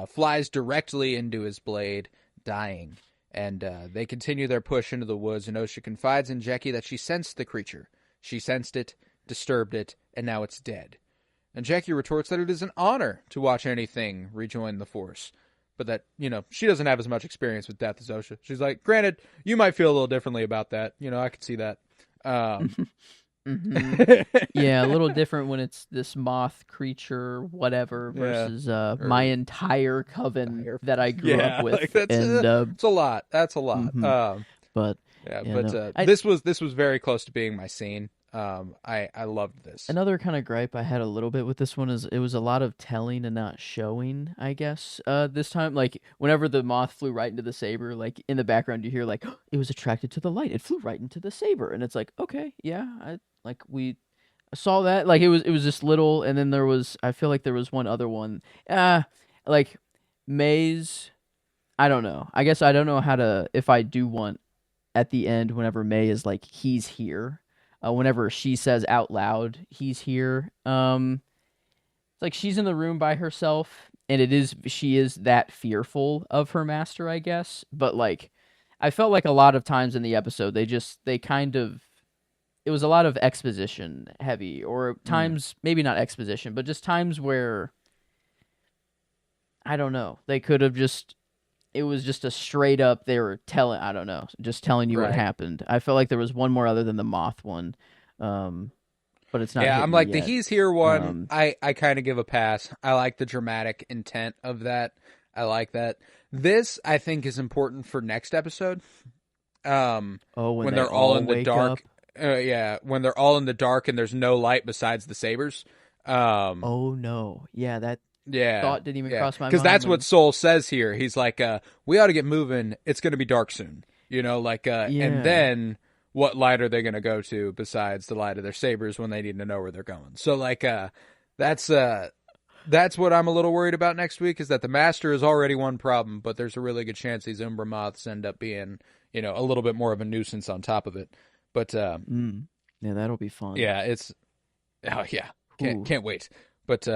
[SPEAKER 3] flies directly into his blade, dying. And they continue their push into the woods, and Osha confides in Jecki that she sensed the creature. She sensed it, disturbed it, and now it's dead. And Jecki retorts that it is an honor to watch anything rejoin the Force. But that, she doesn't have as much experience with death as Osha. She's like, granted, you might feel a little differently about that. I could see that.
[SPEAKER 4] Yeah, a little different when it's this moth creature, whatever, versus my entire coven that I grew up with.
[SPEAKER 3] It's a lot. That's a lot.
[SPEAKER 4] But
[SPEAKER 3] this was very close to being my scene. I loved this.
[SPEAKER 4] Another kind of gripe I had a little bit with this one is it was a lot of telling and not showing, I guess, this time. Like, whenever the moth flew right into the saber, in the background you hear, oh, it was attracted to the light. It flew right into the saber. And it's like, okay, yeah, we saw that. It was just little, and then I feel like there was one other one. May's, I don't know. I guess I don't know if I do want, at the end, whenever May is he's here, whenever she says out loud, he's here. It's she's in the room by herself, and she is that fearful of her master, I guess. But I felt like a lot of times in the episode, it was a lot of exposition heavy, or times, maybe not exposition, but just times where, I don't know, they could have it was just a straight up, they were just telling you what happened. I felt like there was one more other than the moth one. but it's not.
[SPEAKER 3] Yeah,
[SPEAKER 4] hitting
[SPEAKER 3] I'm
[SPEAKER 4] me
[SPEAKER 3] like
[SPEAKER 4] yet.
[SPEAKER 3] the he's here one. I kind of give a pass. I like the dramatic intent of that. I like that. This I think is important for next episode.
[SPEAKER 4] When
[SPEAKER 3] when
[SPEAKER 4] they
[SPEAKER 3] they're all in the
[SPEAKER 4] wake
[SPEAKER 3] dark.
[SPEAKER 4] up.
[SPEAKER 3] When they're all in the dark and there's no light besides the sabers.
[SPEAKER 4] Oh no, yeah, that thought didn't even cross my mind.
[SPEAKER 3] Because that's what Soul says here. He's like, we ought to get moving. It's going to be dark soon. You know, like, and then what light are they going to go to besides the light of their sabers when they need to know where they're going? So, like, that's what I'm a little worried about next week is that the Master is already one problem, but there's a really good chance these Umbra Moths end up being, you know, a little bit more of a nuisance on top of it. But,
[SPEAKER 4] yeah, that'll be fun.
[SPEAKER 3] Yeah, can't wait. But,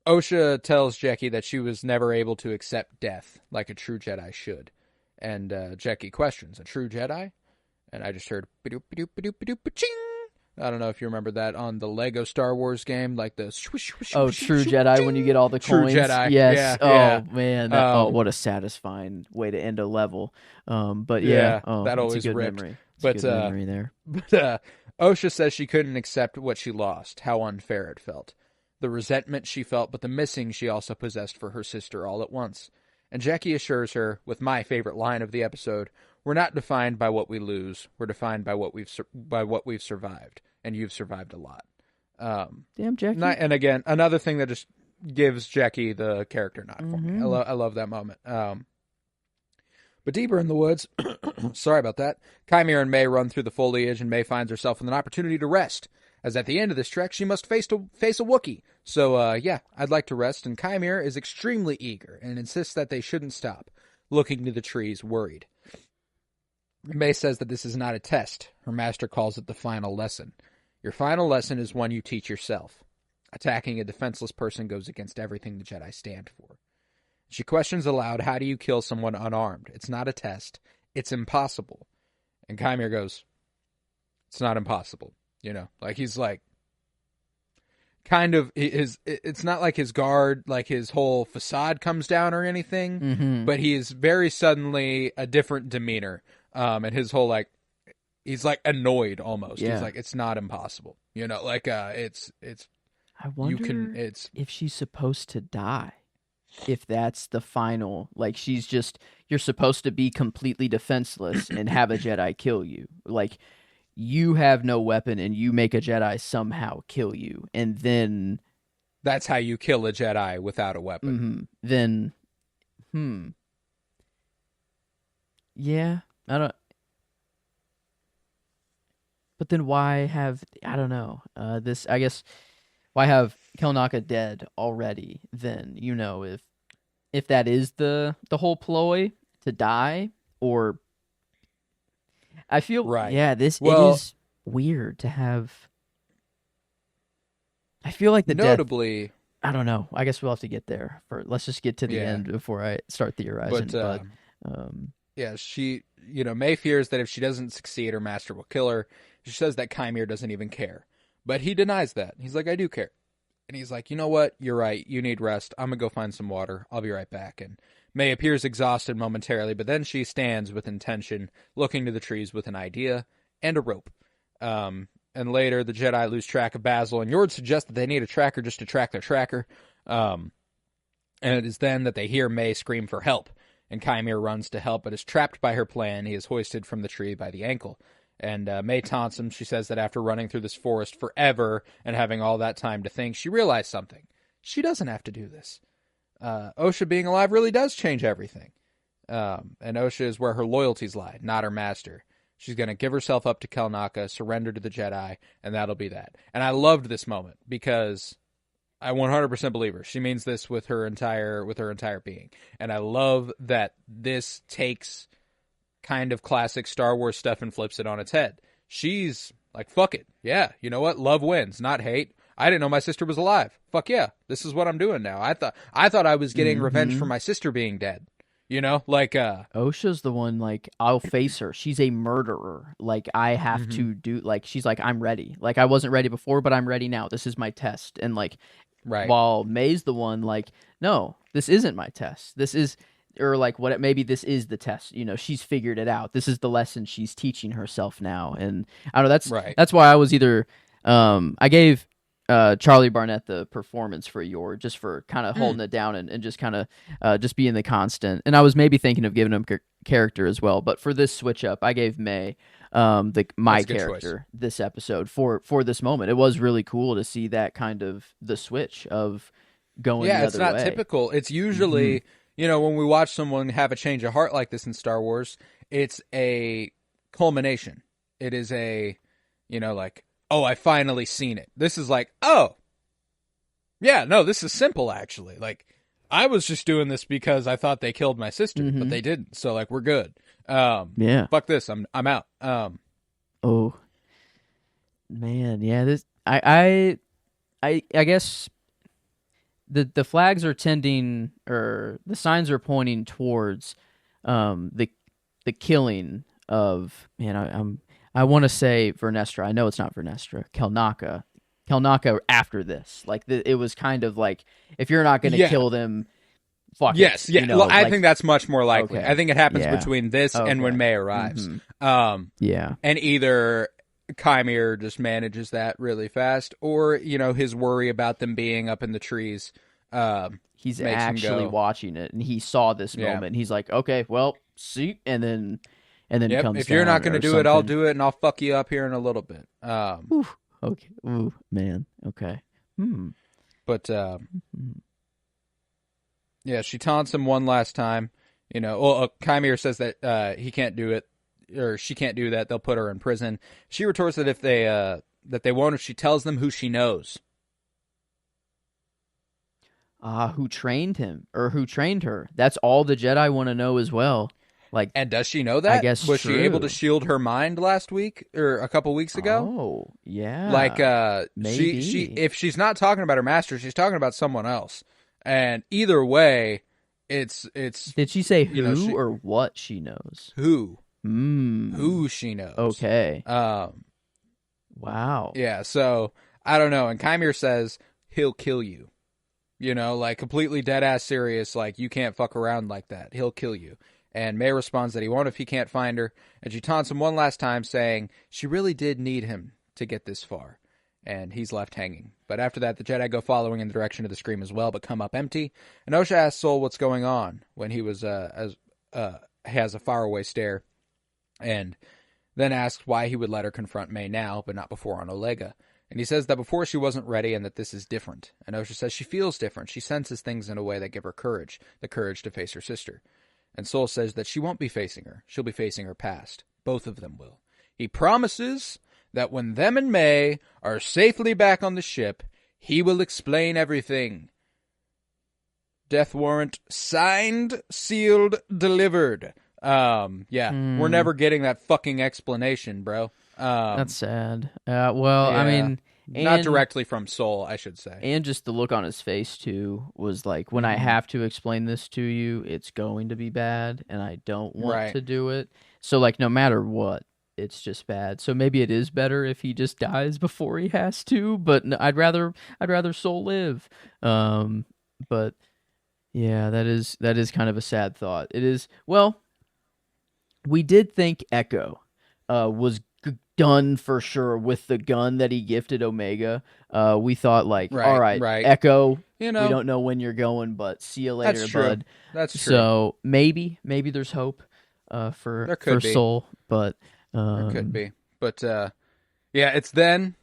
[SPEAKER 3] Osha tells Jackie that she was never able to accept death like a true Jedi should. And Jackie questions, a true Jedi? And I just heard, ba-doop-ba-doop-ba-doop-ba-doop-ba-ching! I don't know if you remember that on the Lego Star Wars game, like the swish, swish,
[SPEAKER 4] true Jedi when you get all the coins.
[SPEAKER 3] True Jedi.
[SPEAKER 4] Yes.
[SPEAKER 3] Yeah,
[SPEAKER 4] man. What a satisfying way to end a level. But
[SPEAKER 3] that
[SPEAKER 4] it's
[SPEAKER 3] always
[SPEAKER 4] a good
[SPEAKER 3] ripped.
[SPEAKER 4] memory. It's
[SPEAKER 3] But
[SPEAKER 4] a good memory there.
[SPEAKER 3] But Osha says she couldn't accept what she lost, how unfair it felt. The resentment she felt, but the missing she also possessed for her sister all at once. And Jackie assures her, with my favorite line of the episode, we're not defined by what we lose. We're defined by what we've survived, and you've survived a lot.
[SPEAKER 4] Damn, Jackie.
[SPEAKER 3] And again, another thing that just gives Jackie the character nod for me. I love that moment. But deeper in the woods, sorry about that, Chimera and May run through the foliage, and May finds herself with an opportunity to rest, as at the end of this trek, she must face a Wookiee. So, I'd like to rest, and Chimera is extremely eager and insists that they shouldn't stop, looking to the trees, worried. May says that this is not a test. Her master calls it the final lesson. Your final lesson is one you teach yourself. Attacking a defenseless person goes against everything the Jedi stand for. She questions aloud, how do you kill someone unarmed? It's not a test. It's impossible. And Chimera goes, it's not impossible. You know, like he's like, kind of, it's not like his guard, like his whole facade comes down or anything, but he is very suddenly a different demeanor. And his whole, like, he's like annoyed almost.
[SPEAKER 4] Yeah.
[SPEAKER 3] He's like, it's not impossible. You know, like, it's,
[SPEAKER 4] I wonder if she's supposed to die. If that's the final, like you're supposed to be completely defenseless and have a Jedi kill you. Like, you have no weapon and you make a Jedi somehow kill you. And then...
[SPEAKER 3] that's how you kill a Jedi without a weapon.
[SPEAKER 4] Then, yeah, I don't... But then why have... I don't know. I guess... Why have Kelnaka dead already then? You know, if that is the whole ploy to die, or I feel
[SPEAKER 3] right.
[SPEAKER 4] Yeah, it is weird to have. I feel like the
[SPEAKER 3] notably
[SPEAKER 4] death, I don't know. I guess we'll have to get there. Let's just get to the end before I start theorizing. But
[SPEAKER 3] she, May fears that if she doesn't succeed, her master will kill her. She says that Chimera doesn't even care. But he denies that. He's like, I do care. And he's like, you know what? You're right. You need rest. I'm going to go find some water. I'll be right back. And May appears exhausted momentarily, but then she stands with intention, looking to the trees with an idea and a rope. And later, the Jedi lose track of Basil, and Yord suggests that they need a tracker just to track their tracker. And it is then that they hear May scream for help. And Chimera runs to help, but is trapped by her plan. He is hoisted from the tree by the ankle. And May taunts him. She says that after running through this forest forever and having all that time to think, she realized something. She doesn't have to do this. Osha being alive really does change everything. And Osha is where her loyalties lie, not her master. She's going to give herself up to Kelnaka, surrender to the Jedi, and that'll be that. And I loved this moment because I 100% believe her. She means this with her entire being. And I love that this takes kind of classic Star Wars stuff and flips it on its head. She's like, fuck it. Yeah, you know what? Love wins, not hate. I didn't know my sister was alive. Fuck yeah. This is what I'm doing now. I thought I was getting revenge for my sister being dead. You know, like
[SPEAKER 4] Osha's the one, like, I'll face her. She's a murderer. Like, I have to do, like, she's like, I'm ready. Like, I wasn't ready before, but I'm ready now. This is my test. And like,
[SPEAKER 3] right.
[SPEAKER 4] While May's the one, like, no, this isn't my test. This is, or like, what? Maybe this is the test. You know, she's figured it out. This is the lesson she's teaching herself now. And I don't know. That's
[SPEAKER 3] right.
[SPEAKER 4] That's why I was either I gave Charlie Barnett the performance for Yord, just for kind of holding it down and just kind of just being the constant. And I was maybe thinking of giving him character as well, but for this switch up, I gave May my character this episode for this moment. It was really cool to see that kind of the switch of going the other way. Yeah,
[SPEAKER 3] it's not typical. It's usually, when we watch someone have a change of heart like this in Star Wars, it's a culmination. It is a, like, oh, I finally seen it. This is like, oh, yeah, no, this is simple, actually. Like, I was just doing this because I thought they killed my sister, but they didn't. So, like, we're good.
[SPEAKER 4] Yeah.
[SPEAKER 3] Fuck this. I'm out.
[SPEAKER 4] Oh, man. Yeah, this, I guess the flags are tending, or the signs are pointing towards the killing of, man, I want to say Vernestra. I know it's not Vernestra. Kelnaka after this. Like, it was kind of like, if you're not going to kill them, fuck
[SPEAKER 3] yes,
[SPEAKER 4] it.
[SPEAKER 3] Yeah. Well, I think that's much more likely. Okay. I think it happens between this and when May arrives.
[SPEAKER 4] Yeah.
[SPEAKER 3] And either Chimere just manages that really fast, or, his worry about them being up in the trees.
[SPEAKER 4] He's actually watching it, and he saw this moment. And he's like, okay, well, see, and then comes.
[SPEAKER 3] If you're not going to do it, I'll do it, and I'll fuck you up here in a little bit.
[SPEAKER 4] Okay. Ooh, man. Okay.
[SPEAKER 3] But yeah, she taunts him one last time. Chimere says that he can't do it, or she can't do that. They'll put her in prison. She retorts that if they won't if she tells them who she knows.
[SPEAKER 4] Who trained him, or who trained her? That's all the Jedi want to know as well. Like,
[SPEAKER 3] and does she know that?
[SPEAKER 4] I guess
[SPEAKER 3] was she able to shield her mind last week or a couple weeks ago?
[SPEAKER 4] Oh, yeah.
[SPEAKER 3] Like,
[SPEAKER 4] maybe.
[SPEAKER 3] she if she's not talking about her master, she's talking about someone else. And either way, it's.
[SPEAKER 4] Did she say who or what she knows?
[SPEAKER 3] Who? Who she knows?
[SPEAKER 4] Okay.
[SPEAKER 3] Wow. Yeah. So I don't know. And Chimere says he'll kill you. Like completely dead ass serious. Like, you can't fuck around like that. He'll kill you. And May responds that he won't if he can't find her, and she taunts him one last time, saying she really did need him to get this far, and he's left hanging. But after that, the Jedi go following in the direction of the scream as well, but come up empty, and Osha asks Sol what's going on when he was has a faraway stare, and then asks why he would let her confront May now, but not before on Olega. And he says that before she wasn't ready and that this is different. And Osha says she feels different. She senses things in a way that give her courage, the courage to face her sister. And Sol says that she won't be facing her. She'll be facing her past. Both of them will. He promises that when them and May are safely back on the ship, he will explain everything. Death warrant signed, sealed, delivered. We're never getting that fucking explanation, bro.
[SPEAKER 4] That's sad. I mean,
[SPEAKER 3] not directly from Sol, I should say.
[SPEAKER 4] And just the look on his face, too, was like, when I have to explain this to you, it's going to be bad, and I don't want to do it. So, like, no matter what, it's just bad. So maybe it is better if he just dies before he has to, but I'd rather Sol live. But, yeah, that is kind of a sad thought. It is, well, we did think Echo was done for sure with the gun that he gifted Omega. We thought, like, all right, Echo, we don't know when you're going, but see you later, bud.
[SPEAKER 3] That's true.
[SPEAKER 4] So maybe there's hope for Sol, but
[SPEAKER 3] there could be. But it's then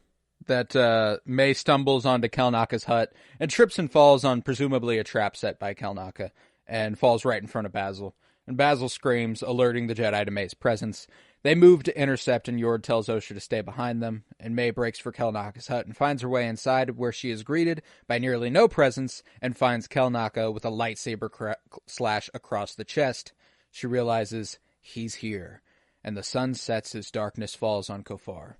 [SPEAKER 3] that May stumbles onto Kelnaka's hut and trips and falls on presumably a trap set by Kelnaka and falls right in front of Basil. And Basil screams, alerting the Jedi to May's presence. They move to intercept, and Yord tells Osha to stay behind them, and May breaks for Kelnaka's hut and finds her way inside, where she is greeted by nearly no presence and finds Kelnaka with a lightsaber slash across the chest. She realizes he's here, and the sun sets as darkness falls on Kofar.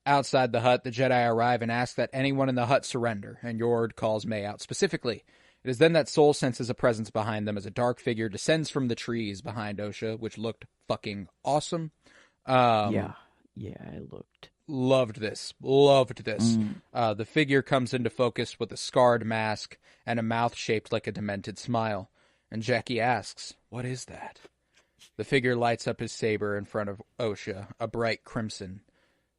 [SPEAKER 3] Outside the hut, the Jedi arrive and ask that anyone in the hut surrender, and Yord calls May out specifically. It is then that Sol senses a presence behind them as a dark figure descends from the trees behind Osha, which looked fucking awesome.
[SPEAKER 4] Yeah, it looked.
[SPEAKER 3] Loved this. The figure comes into focus with a scarred mask and a mouth shaped like a demented smile. And Jackie asks, "What is that?" The figure lights up his saber in front of Osha, a bright crimson.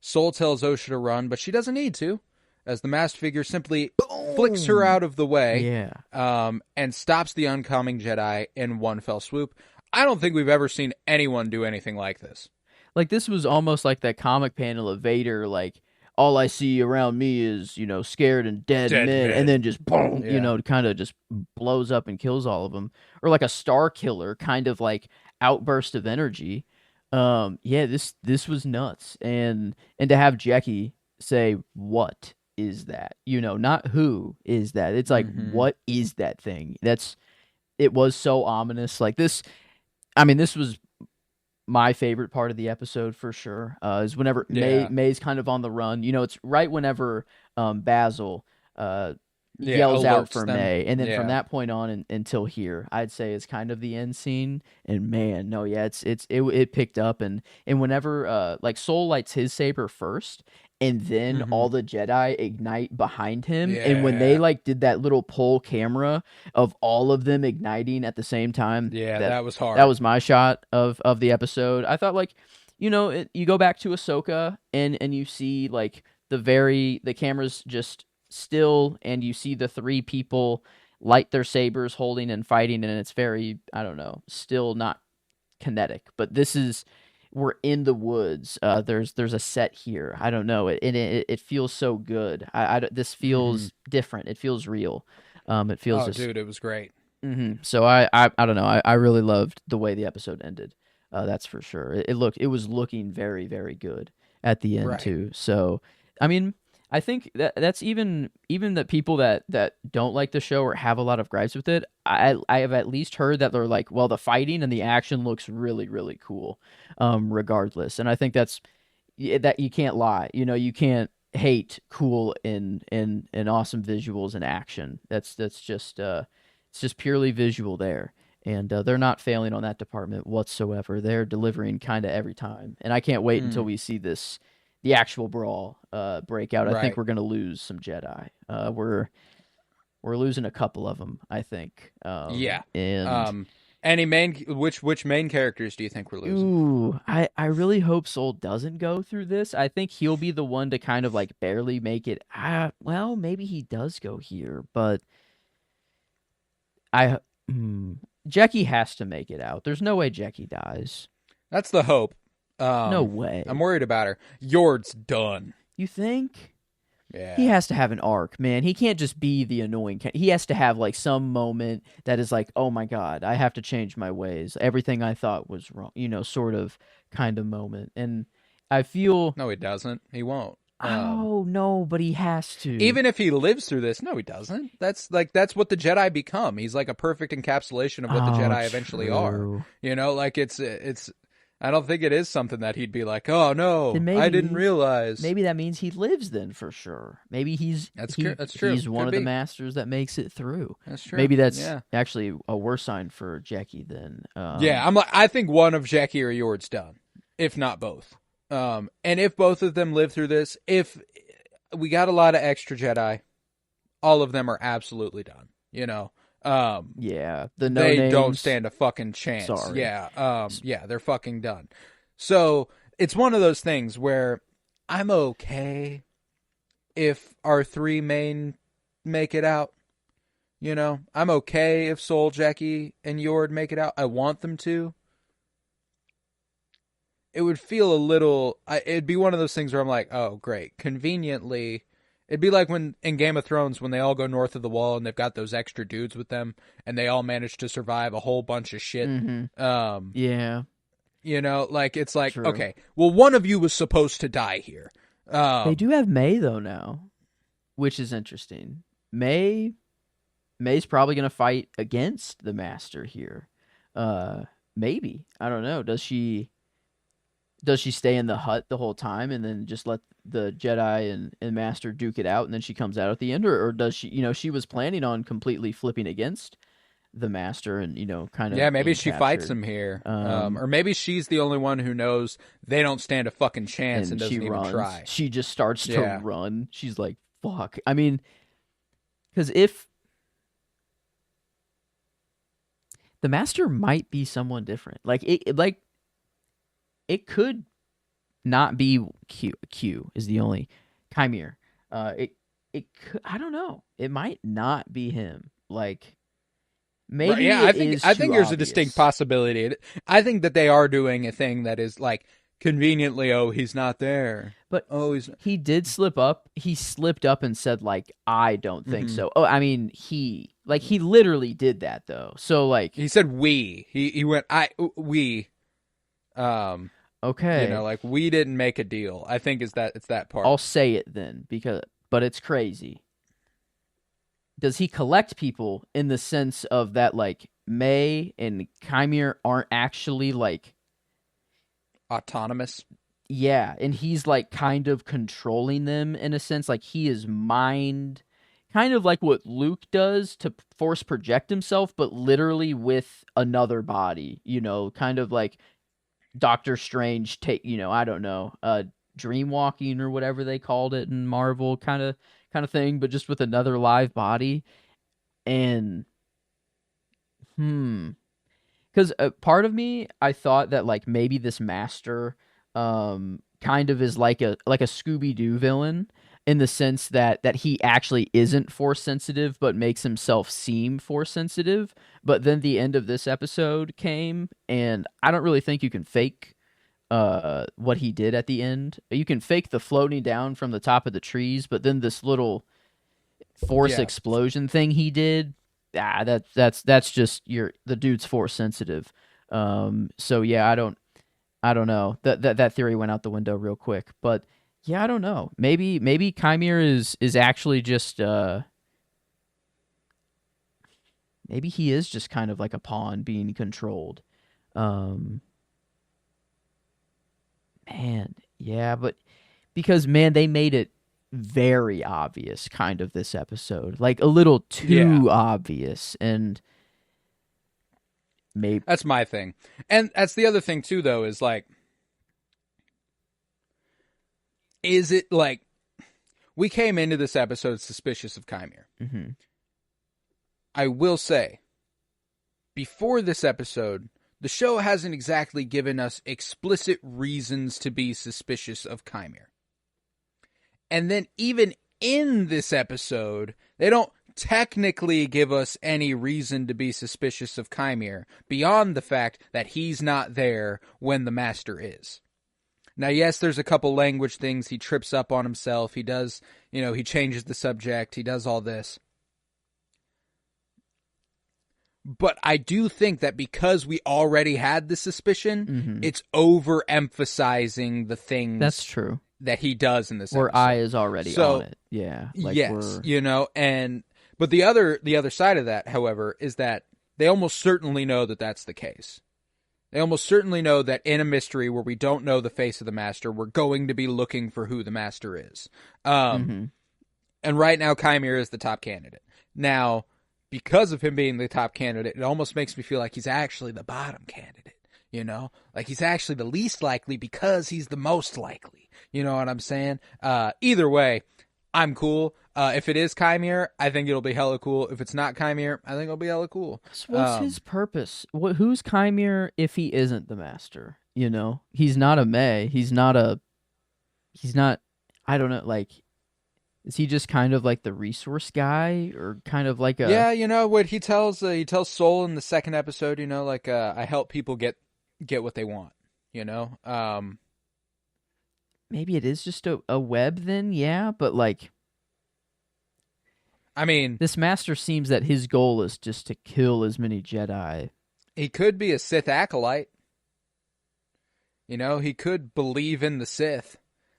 [SPEAKER 3] Soul tells Osha to run, but she doesn't need to, as the masked figure simply flicks her out of the way, and stops the oncoming Jedi in one fell swoop. I don't think we've ever seen anyone do anything like this.
[SPEAKER 4] Like, this was almost like that comic panel of Vader, like, all I see around me is, scared and dead men, and then just boom, kind of just blows up and kills all of them. Or like a Star Killer kind of like outburst of energy. This was nuts. And to have Jackie say, "What is that?" Not who is that. It's like, what is that thing? It was so ominous. Like this, I mean, this was my favorite part of the episode for sure, is whenever May's kind of on the run. It's right whenever Basil yells out for them. May, and then from that point on until here, I'd say is kind of the end scene. And man, no, it picked up, and whenever like Soul lights his saber first, and then all the Jedi ignite behind him, and when they like did that little pull camera of all of them igniting at the same time,
[SPEAKER 3] that was hard.
[SPEAKER 4] That was my shot of the episode. I thought, like, you go back to Ahsoka and you see like the camera's just still, and you see the three people light their sabers holding and fighting, and it's very, I don't know, still not kinetic. But this is, we're in the woods. There's a set here. I don't know. It feels so good. This feels different. It feels real. It feels.
[SPEAKER 3] Dude, it was great.
[SPEAKER 4] So I don't know. I really loved the way the episode ended. That's for sure. It was looking very, very good at the end too. So I mean, I think that's even the people that don't like the show or have a lot of gripes with it. I have at least heard that they're like, well, the fighting and the action looks really, really cool, regardless. And I think that you can't lie. You can't hate cool and awesome visuals and action. That's just it's just purely visual there. And they're not failing on that department whatsoever. They're delivering kind of every time. And I can't wait until we see the actual brawl break out. I think we're going to lose some Jedi. We're losing a couple of them, I think.
[SPEAKER 3] And which main characters do you think we're losing?
[SPEAKER 4] Ooh, I really hope Soul doesn't go through this. I think he'll be the one to kind of like barely make it. Well, maybe he does go here, but Jackie has to make it out. There's no way Jackie dies.
[SPEAKER 3] That's the hope.
[SPEAKER 4] No way.
[SPEAKER 3] I'm worried about her. Yord's done.
[SPEAKER 4] You think?
[SPEAKER 3] Yeah.
[SPEAKER 4] He has to have an arc, man. He can't just be the annoying. He has to have like some moment that is like, oh my God, I have to change my ways. Everything I thought was wrong. Sort of kind of moment. And I feel.
[SPEAKER 3] No, he doesn't. He won't.
[SPEAKER 4] Oh no, but he has to.
[SPEAKER 3] Even if he lives through this, no, he doesn't. That's what the Jedi become. He's like a perfect encapsulation of what the Jedi eventually are. Like it's. I don't think it is something that he'd be like, oh no, I didn't realize.
[SPEAKER 4] Maybe that means he lives then for sure. Maybe that's true. He's one of the masters that makes it through.
[SPEAKER 3] That's true.
[SPEAKER 4] Maybe that's actually a worse sign for Jackie than.
[SPEAKER 3] I think one of Jackie or Yord's done, if not both. And if both of them live through this, if we got a lot of extra Jedi, all of them are absolutely done. They don't stand a fucking chance.
[SPEAKER 4] Sorry.
[SPEAKER 3] They're fucking done. So it's one of those things where I'm okay if our three main make it out. I'm okay if Soul, Jackie, and Yord make it out. I want them to. It would feel a little. It'd be one of those things where I'm like, oh, great. Conveniently, it'd be like when in Game of Thrones when they all go north of the wall and they've got those extra dudes with them and they all manage to survive a whole bunch of shit. It's like,
[SPEAKER 4] True.
[SPEAKER 3] Okay, well, one of you was supposed to die here.
[SPEAKER 4] They do have May though now, which is interesting. May's probably going to fight against the Master here. Maybe, I don't know. Does she stay in the hut the whole time and then just let the Jedi and Master duke it out and then she comes out at the end? Or does she, she was planning on completely flipping against the Master and, kind of.
[SPEAKER 3] Yeah, maybe she fights him here. Or maybe she's the only one who knows they don't stand a fucking chance and doesn't even try.
[SPEAKER 4] She just starts to run. She's like, fuck. I mean, because if. The Master might be someone different. It could not be Q is the only Chimere. I don't know. It might not be him. Like maybe
[SPEAKER 3] Right, yeah,
[SPEAKER 4] it is
[SPEAKER 3] I
[SPEAKER 4] too
[SPEAKER 3] think there's a
[SPEAKER 4] obvious.
[SPEAKER 3] distinct possibility. I think that they are doing a thing that is like conveniently, oh, he's not there.
[SPEAKER 4] But
[SPEAKER 3] Oh,
[SPEAKER 4] he did slip up. He slipped up and said like, "I don't think
[SPEAKER 3] Mhm.
[SPEAKER 4] so." Oh, I mean, he literally did that though. So like,
[SPEAKER 3] He said we. He went we.
[SPEAKER 4] okay,
[SPEAKER 3] You know, like we didn't make a deal. I think it's that part.
[SPEAKER 4] I'll say it then but it's crazy. Does he collect people in the sense of that like May and Chimere aren't actually like
[SPEAKER 3] Autonomous.
[SPEAKER 4] yeah, and he's like kind of controlling them in a sense, like he is mind kind of like what Luke does to force project himself, but literally with another body, kind of like Doctor Strange I don't know, dream walking or whatever they called it in Marvel kind of thing, but just with another live body. And because part of me, I thought that like maybe this master kind of is like a Scooby-Doo villain in the sense that he actually isn't force sensitive but makes himself seem force sensitive. But then the end of this episode came, and I don't really think you can fake what he did at the end. You can fake the floating down from the top of the trees, but then this little force explosion thing he did, that's just the dude's force sensitive. So yeah, I don't know. That theory went out the window real quick. But yeah, I don't know. Maybe Chimere is actually just maybe he is just kind of like a pawn being controlled. Man, yeah, but because man, they made it very obvious kind of this episode. Like a little too obvious, and maybe
[SPEAKER 3] That's my thing. And that's the other thing too though, is like, is it like we came into this episode suspicious of Chimere.
[SPEAKER 4] Mm-hmm.
[SPEAKER 3] I will say, before this episode, the show hasn't exactly given us explicit reasons to be suspicious of Chimere. And then even in this episode, they don't technically give us any reason to be suspicious of Chimere beyond the fact that he's not there when the master is. Now, yes, there's a couple language things. He trips up on himself. He does, he changes the subject. He does all this. But I do think that because we already had the suspicion, it's overemphasizing the things.
[SPEAKER 4] That's true.
[SPEAKER 3] That he does in this
[SPEAKER 4] where
[SPEAKER 3] episode.
[SPEAKER 4] I is already on it. Yeah. Like
[SPEAKER 3] yes. But the other side of that, however, is that they almost certainly know that that's the case. They almost certainly know that in a mystery where we don't know the face of the master, we're going to be looking for who the master is. And right now, Chimere is the top candidate. Now, because of him being the top candidate, it almost makes me feel like he's actually the bottom candidate. Like he's actually the least likely because he's the most likely. You know what I'm saying? Either way, I'm cool. If it is Chimere, I think it'll be hella cool. If it's not Chimere, I think it'll be hella cool.
[SPEAKER 4] So what's his purpose? Who's Chimere if he isn't the master? He's not a May. He's not. I don't know. Like, is he just kind of like the resource guy, or kind of like a?
[SPEAKER 3] Yeah, what he tells Soul in the second episode. Like I help people get what they want.
[SPEAKER 4] Maybe it is just a web then, yeah, but like,
[SPEAKER 3] I mean,
[SPEAKER 4] this master seems that his goal is just to kill as many Jedi.
[SPEAKER 3] He could be a Sith acolyte. He could believe in the Sith.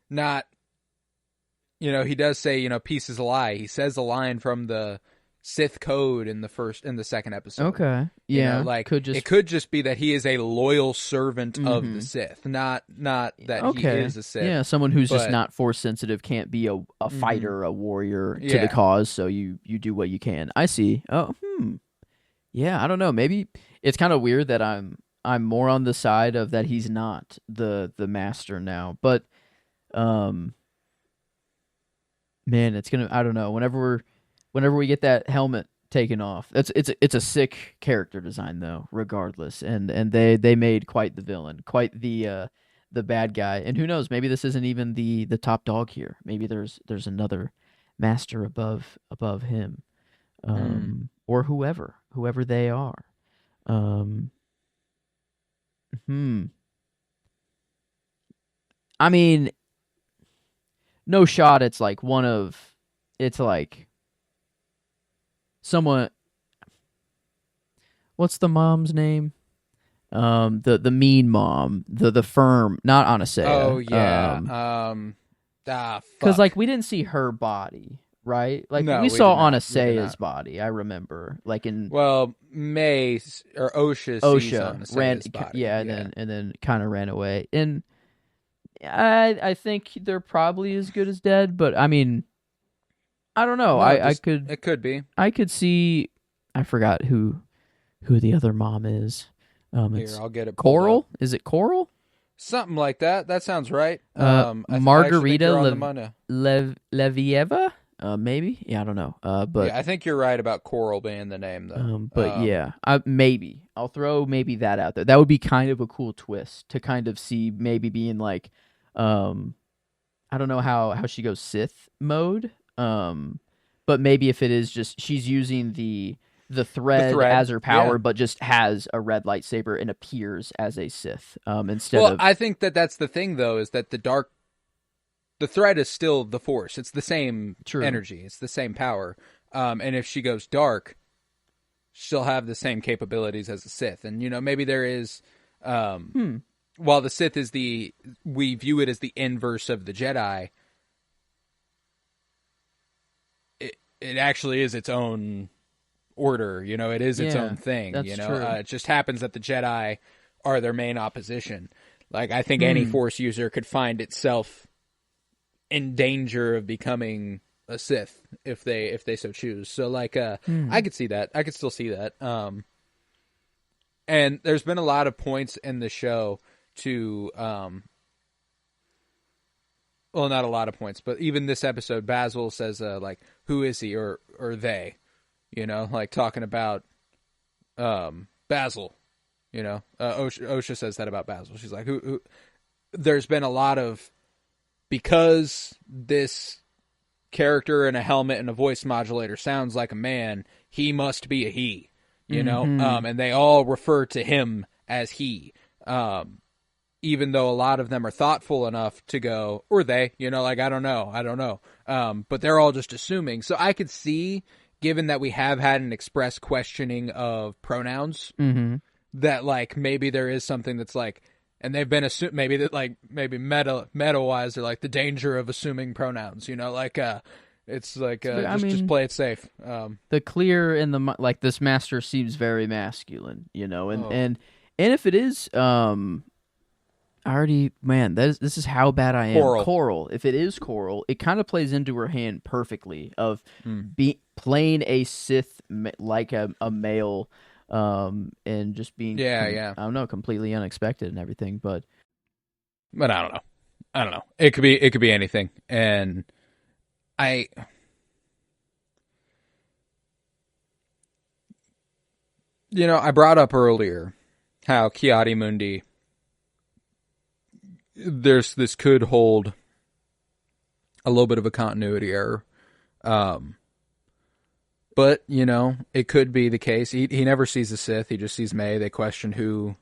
[SPEAKER 3] Not, he does say, peace is a lie. He says a line from the Sith code in the second episode.
[SPEAKER 4] Okay. Yeah.
[SPEAKER 3] It could just be that he is a loyal servant of the Sith, not that he is a Sith.
[SPEAKER 4] Yeah, someone who's just not force sensitive can't be a fighter, a warrior to the cause, so you do what you can. I see. Oh, yeah, I don't know. Maybe it's kind of weird that I'm more on the side of that he's not the master now, but man, it's gonna. I don't know. Whenever we get that helmet taken off, it's a sick character design though, regardless. And they made quite the villain, quite the the bad guy, and who knows, maybe this isn't even the top dog here. Maybe there's another master above him, or whoever they are. I mean, no shot. It's like it's like someone. What's the mom's name? The mean mom, the firm, not Anasea.
[SPEAKER 3] Oh yeah.
[SPEAKER 4] Because like we didn't see her body, right? Like
[SPEAKER 3] No,
[SPEAKER 4] we
[SPEAKER 3] we
[SPEAKER 4] saw
[SPEAKER 3] did not.
[SPEAKER 4] Anasea's body. I remember, like in
[SPEAKER 3] May or Osha sees Anasea's body.
[SPEAKER 4] yeah, and then kind of ran away. And I think they're probably as good as dead, but I mean, I don't know.
[SPEAKER 3] It could be.
[SPEAKER 4] I could see. I forgot who the other mom is.
[SPEAKER 3] Here, I'll get it.
[SPEAKER 4] Coral? Is it Coral?
[SPEAKER 3] Something like that. That sounds right.
[SPEAKER 4] Margarita Levieva? Maybe? Yeah, I don't know. But
[SPEAKER 3] yeah, I think you're right about Coral being the name, though.
[SPEAKER 4] But yeah, maybe. I'll throw maybe that out there. That would be kind of a cool twist to kind of see maybe being like, I don't know how she goes Sith mode, but maybe if it is just she's using the thread as her power, but just has a red lightsaber and appears as a Sith instead of...
[SPEAKER 3] I think that's the thing, though, is that the thread is still the Force. It's the same energy. It's the same power. And if she goes dark, she'll have the same capabilities as a Sith. And, maybe there is... While the Sith is we view it as the inverse of the Jedi, it actually is its own... order, it is its own thing.
[SPEAKER 4] That's true.
[SPEAKER 3] It just happens that the Jedi are their main opposition. Like, I think any Force user could find itself in danger of becoming a Sith if they so choose. So like I could see that. I could still see that. And there's been a lot of points in the show to well, not a lot of points, but even this episode, Basil says like, who is he, or they, like talking about Basil, Osha says that about Basil. She's like, who there's been a lot of, because this character in a helmet and a voice modulator sounds like a man, he must be a he, and they all refer to him as he, even though a lot of them are thoughtful enough to go, or they, like, I don't know. But they're all just assuming. So I could see, given that we have had an express questioning of pronouns, that like maybe there is something that's like, and they've been maybe that like maybe meta wise, they're like the danger of assuming pronouns, like it's like just play it safe.
[SPEAKER 4] The clear in the like this master seems very masculine, and if it is this is how bad I am. Coral. If it is Coral, it kind of plays into her hand perfectly of playing a Sith like a male, and just being I don't know, completely unexpected and everything. But
[SPEAKER 3] I don't know. It could be anything, and I brought up earlier how Kiadi Mundi. This could hold a little bit of a continuity error. But, it could be the case. He never sees the Sith. He just sees May. They question who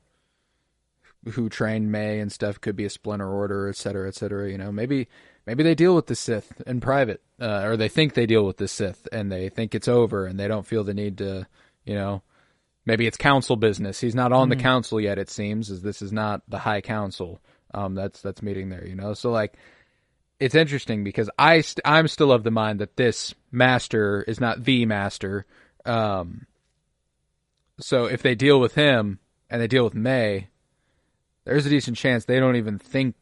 [SPEAKER 3] trained May and stuff. Could be a splinter order, et cetera, et cetera. Maybe they deal with the Sith in private, or they think they deal with the Sith and they think it's over and they don't feel the need to, maybe it's council business. He's not on the council yet, it seems, as this is not the High Council. That's meeting there, So like, it's interesting because I'm still of the mind that this master is not the master. So if they deal with him and they deal with May, there's a decent chance they don't even think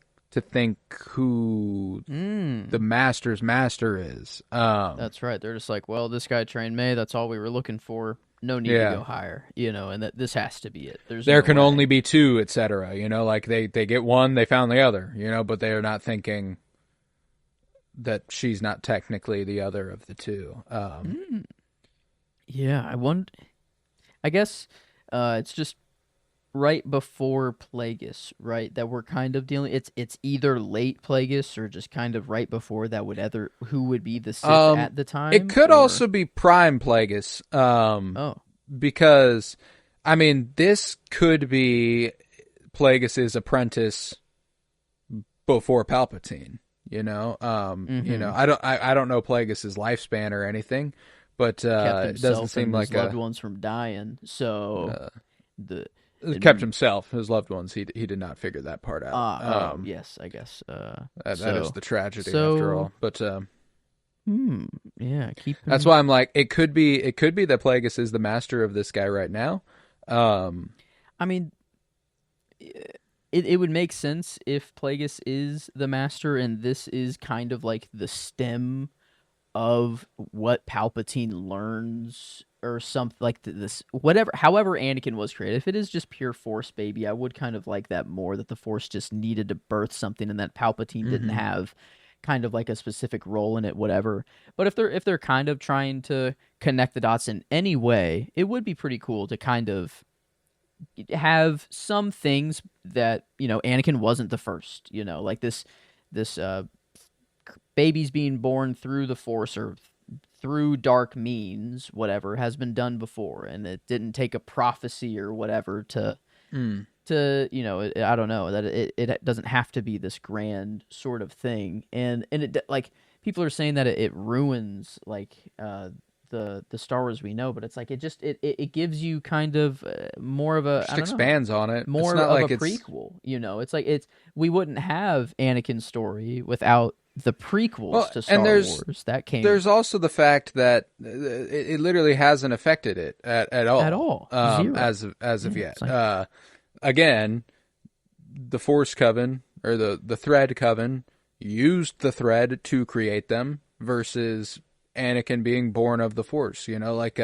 [SPEAKER 3] who the master's master is.
[SPEAKER 4] That's right. They're just like, well, this guy trained May. That's all we were looking for. No need to go higher, and that this has to be it.
[SPEAKER 3] There can only be two, etc. Like they get one, they found the other, but they are not thinking that she's not technically the other of the two.
[SPEAKER 4] Yeah, I guess it's just right before Plagueis, right? That we're kind of dealing. It's either late Plagueis or just kind of right before that. Who would be the Sith at the time?
[SPEAKER 3] It could
[SPEAKER 4] or...
[SPEAKER 3] also be Prime Plagueis. Because I mean, this could be Plagueis's apprentice before Palpatine. You know, I don't know Plagueis's lifespan or anything, but it doesn't seem like
[SPEAKER 4] his loved ones from dying. So
[SPEAKER 3] kept himself, his loved ones. He did not figure that part out.
[SPEAKER 4] Yes, I guess
[SPEAKER 3] that is the tragedy after all. But
[SPEAKER 4] yeah,
[SPEAKER 3] that's why I'm like, it could be that Plagueis is the master of this guy right now.
[SPEAKER 4] I mean, it would make sense if Plagueis is the master, and this is kind of like the stem of what Palpatine learns, or something like this. However Anakin was created, if it is just pure Force baby, I would kind of like that more. That the Force just needed to birth something, and that Palpatine didn't have kind of like a specific role in it, whatever. But if they're kind of trying to connect the dots in any way, it would be pretty cool to kind of have some things that, Anakin wasn't the first, like this babies being born through the Force or through dark means, whatever, has been done before, and it didn't take a prophecy or whatever to I don't know, that it doesn't have to be this grand sort of thing, and it, like, people are saying that it ruins like the Star Wars we know, but it's like it gives you kind of more of a,
[SPEAKER 3] just expands on it,
[SPEAKER 4] more
[SPEAKER 3] it's not
[SPEAKER 4] of
[SPEAKER 3] like
[SPEAKER 4] a prequel. It's like we wouldn't have Anakin's story without the prequels to Star Wars that came.
[SPEAKER 3] There's also the fact that it literally hasn't affected it at all.
[SPEAKER 4] Zero.
[SPEAKER 3] As of yet. Like... again, the Force Coven or the Thread Coven used the thread to create them versus Anakin being born of the Force, like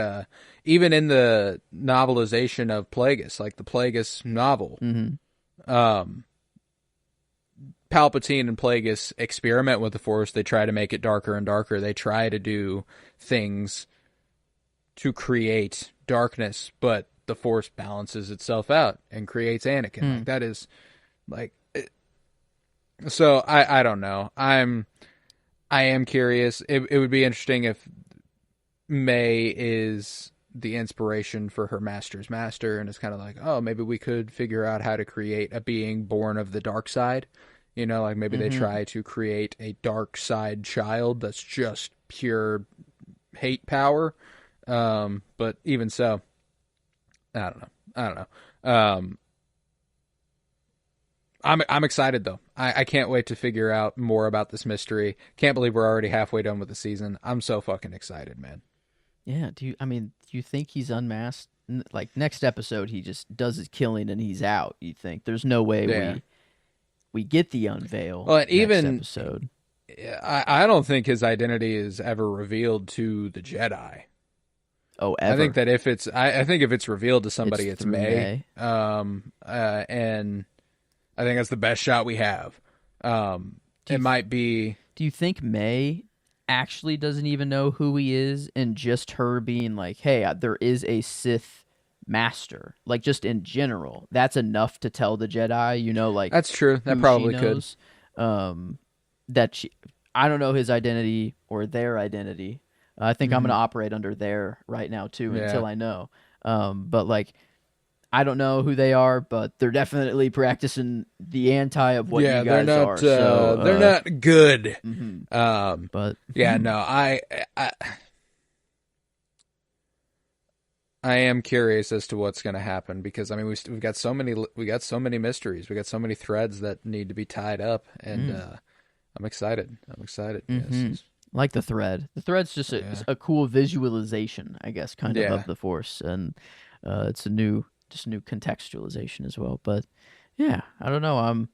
[SPEAKER 3] even in the novelization of Plagueis, like the Plagueis novel, Palpatine and Plagueis experiment with the Force. They try to make it darker and darker. They try to do things to create darkness, but the Force balances itself out and creates Anakin. Like, that is like, so I don't know. I am curious. It would be interesting if May is the inspiration for her master's master, and it's kind of like, oh, maybe we could figure out how to create a being born of the dark side. Like maybe they try to create a dark side child that's just pure hate power. But even so, I don't know. I'm excited though. I can't wait to figure out more about this mystery. Can't believe we're already halfway done with the season. I'm so fucking excited, man.
[SPEAKER 4] Yeah. Do you think he's unmasked? Like, next episode, he just does his killing and he's out. You think there's no way we get the unveil?
[SPEAKER 3] Well, and even
[SPEAKER 4] episode.
[SPEAKER 3] I don't think his identity is ever revealed to the Jedi.
[SPEAKER 4] Oh, ever?
[SPEAKER 3] I think that if it's revealed to somebody, it's May. And I think that's the best shot we have. It might be.
[SPEAKER 4] Do you think May actually doesn't even know who he is, and just her being like, "Hey, there is a Sith master," like, just in general, that's enough to tell the Jedi, like,
[SPEAKER 3] that's true. That probably could.
[SPEAKER 4] That I don't know his identity or their identity. I think I'm going to operate under their right now too, until I know. But like, I don't know who they are, but they're definitely practicing the anti of what you guys are. So,
[SPEAKER 3] they're not good.
[SPEAKER 4] But
[SPEAKER 3] no, I am curious as to what's going to happen, because I mean we've got so many mysteries, we got so many threads that need to be tied up, and I'm excited. Yes.
[SPEAKER 4] Like the thread. The thread's just a cool visualization, I guess, kind of the Force, and it's a new contextualization as well. But yeah, I don't know.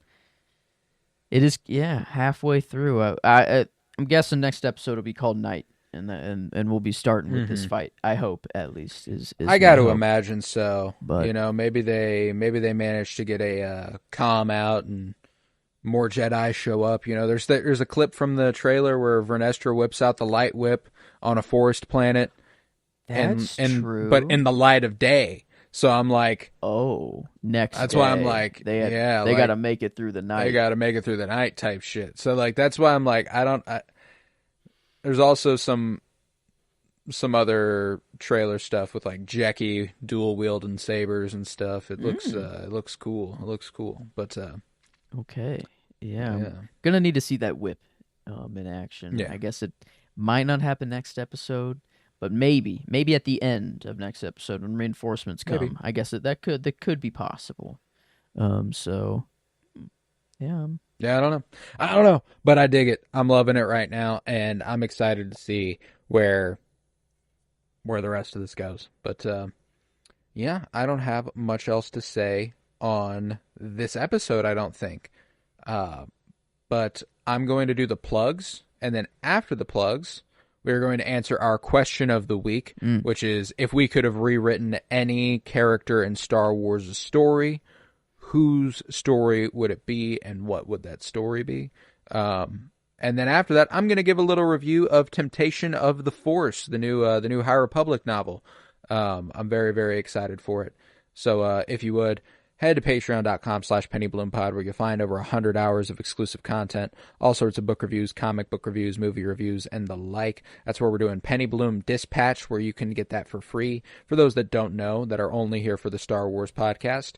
[SPEAKER 4] It is halfway through. I'm guessing next episode will be called Night, and we'll be starting with this fight. I hope, at least is
[SPEAKER 3] I got to imagine so.
[SPEAKER 4] But
[SPEAKER 3] maybe they managed to get a comm out and more Jedi show up. There's a clip from the trailer where Vernestra whips out the light whip on a forest planet.
[SPEAKER 4] That's true.
[SPEAKER 3] But in the light of day. So I'm like,
[SPEAKER 4] Oh, next
[SPEAKER 3] that's
[SPEAKER 4] day.
[SPEAKER 3] why I'm like,
[SPEAKER 4] they
[SPEAKER 3] like,
[SPEAKER 4] got to make it through the night.
[SPEAKER 3] they got to make it through the night type shit. So like that's why I'm like, there's also some other trailer stuff with like Jackie dual wielding sabers and stuff. It looks cool. It looks cool. But
[SPEAKER 4] Okay. Yeah.
[SPEAKER 3] yeah.
[SPEAKER 4] I'm gonna need to see that whip in action.
[SPEAKER 3] Yeah.
[SPEAKER 4] I guess it might not happen next episode, but maybe at the end of next episode when reinforcements come.
[SPEAKER 3] Maybe.
[SPEAKER 4] I guess that could be possible. So yeah.
[SPEAKER 3] Yeah, I don't know, but I dig it. I'm loving it right now, and I'm excited to see where the rest of this goes. But yeah, I don't have much else to say on this episode, I don't think. But I'm going to do the plugs, and then after the plugs, we're going to answer our question of the week, which is if we could have rewritten any character in Star Wars' story, whose story would it be, and what would that story be? And then after that, I'm going to give a little review of Temptation of the Force, the new High Republic novel. I'm very, very excited for it. So if you would, head to patreon.com/pennybloom-pod, where you'll find over 100 hours of exclusive content, all sorts of book reviews, comic book reviews, movie reviews, and the like. That's where we're doing Penny Bloom Dispatch, where you can get that for free. For those that don't know, that are only here for the Star Wars podcast,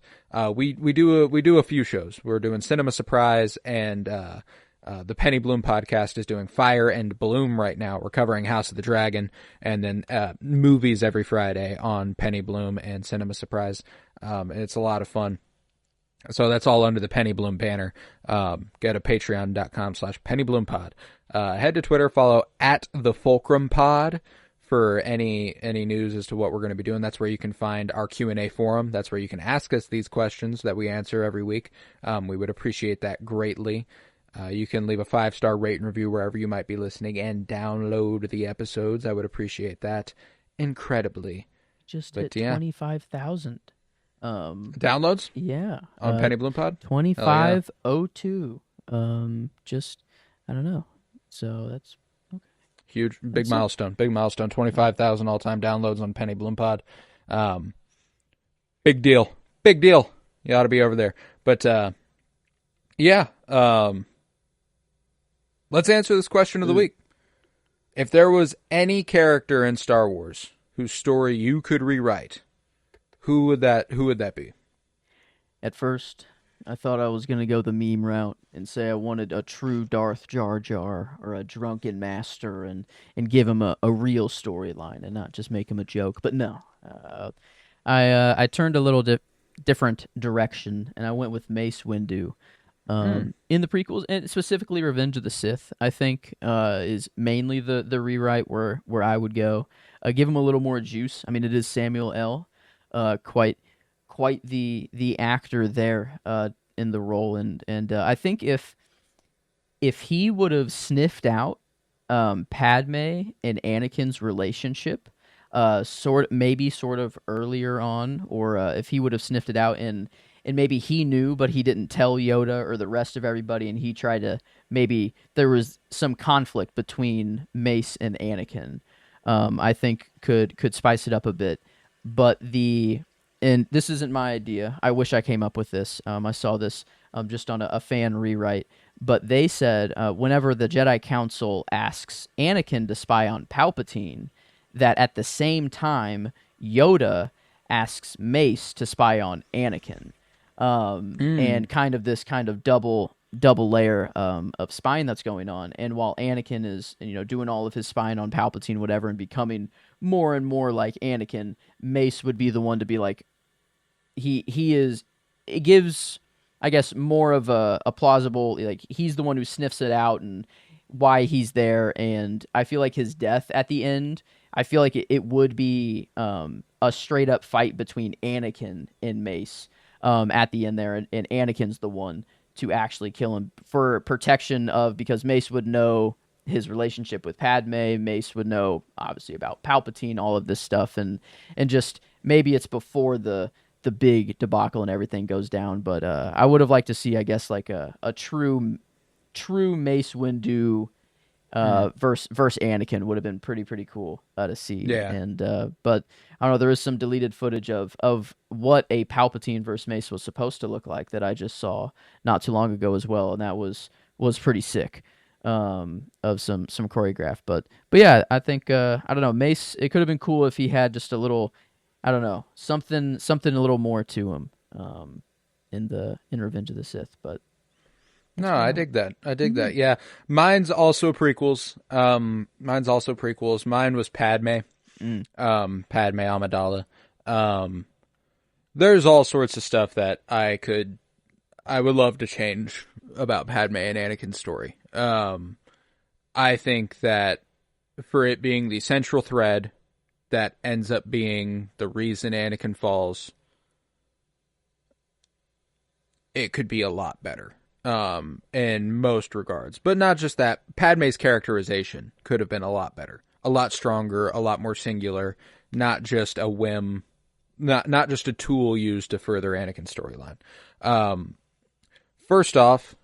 [SPEAKER 3] we do a few shows. We're doing Cinema Surprise, and the Penny Bloom podcast is doing Fire and Bloom right now. We're covering House of the Dragon, and then movies every Friday on Penny Bloom and Cinema Surprise. It's a lot of fun. So that's all under the Penny Bloom banner. Go to patreon.com/pennybloom-pod. Head to Twitter, follow @the for any news as to what we're going to be doing. That's where you can find our Q&A forum. That's where you can ask us these questions that we answer every week. We would appreciate that greatly. You can leave a 5-star rate and review wherever you might be listening and download the episodes. I would appreciate that incredibly.
[SPEAKER 4] Just hit 25,000
[SPEAKER 3] downloads?
[SPEAKER 4] Yeah.
[SPEAKER 3] On Penny Bloom Pod?
[SPEAKER 4] 2502. Just, I don't know. So that's okay.
[SPEAKER 3] Huge, big milestone. Big milestone. 25,000 all-time downloads on Penny Bloom Pod. Big deal. Big deal. You ought to be over there. But, yeah. Let's answer this question of the week. If there was any character in Star Wars whose story you could rewrite, who would that be? At
[SPEAKER 4] first, I thought I was going to go the meme route and say I wanted a true Darth Jar Jar or a drunken master and give him a real storyline and not just make him a joke. But no, I turned a little different direction and I went with Mace Windu. In the prequels, and specifically Revenge of the Sith, I think is mainly the rewrite where I would go. Give him a little more juice. I mean, it is Samuel L. Quite the actor there in the role, and I think if he would have sniffed out Padme and Anakin's relationship, sort of earlier on, or if he would have sniffed it out and maybe he knew, but he didn't tell Yoda or the rest of everybody, and he tried to, maybe there was some conflict between Mace and Anakin, I think could spice it up a bit. But and this isn't my idea. I wish I came up with this. I saw this just on a fan rewrite. But they said whenever the Jedi Council asks Anakin to spy on Palpatine, that at the same time, Yoda asks Mace to spy on Anakin. And kind of this double layer of spying that's going on. And while Anakin is, doing all of his spying on Palpatine, whatever, and becoming more and more like Anakin, Mace would be the one to be like, he is. It gives, I guess, more of a plausible, like he's the one who sniffs it out and why he's there. And I feel like his death at the end, I feel like it would be a straight up fight between Anakin and Mace. At the end there, and Anakin's the one to actually kill him for protection of, because Mace would know his relationship with Padme, Mace would know obviously about Palpatine, all of this stuff, and just maybe it's before the big debacle and everything goes down. But I would have liked to see, I guess, like a true Mace Windu versus Anakin would have been pretty cool to see.
[SPEAKER 3] Yeah.
[SPEAKER 4] And but I don't know, there is some deleted footage of what a Palpatine versus Mace was supposed to look like that I just saw not too long ago as well, and that was pretty sick. Of some choreograph, but yeah, I think I don't know, Mace. It could have been cool if he had just a little, I don't know, something a little more to him. In Revenge of the Sith, but
[SPEAKER 3] no, I dig that. that. Yeah, mine's also prequels. Mine was Padme. Padme Amidala. There's all sorts of stuff that I would love to change about Padme and Anakin's story. I think that for it being the central thread that ends up being the reason Anakin falls, it could be a lot better in most regards. But not just that. Padme's characterization could have been a lot better, a lot stronger, a lot more singular, not just a whim, not just a tool used to further Anakin's storyline. First off,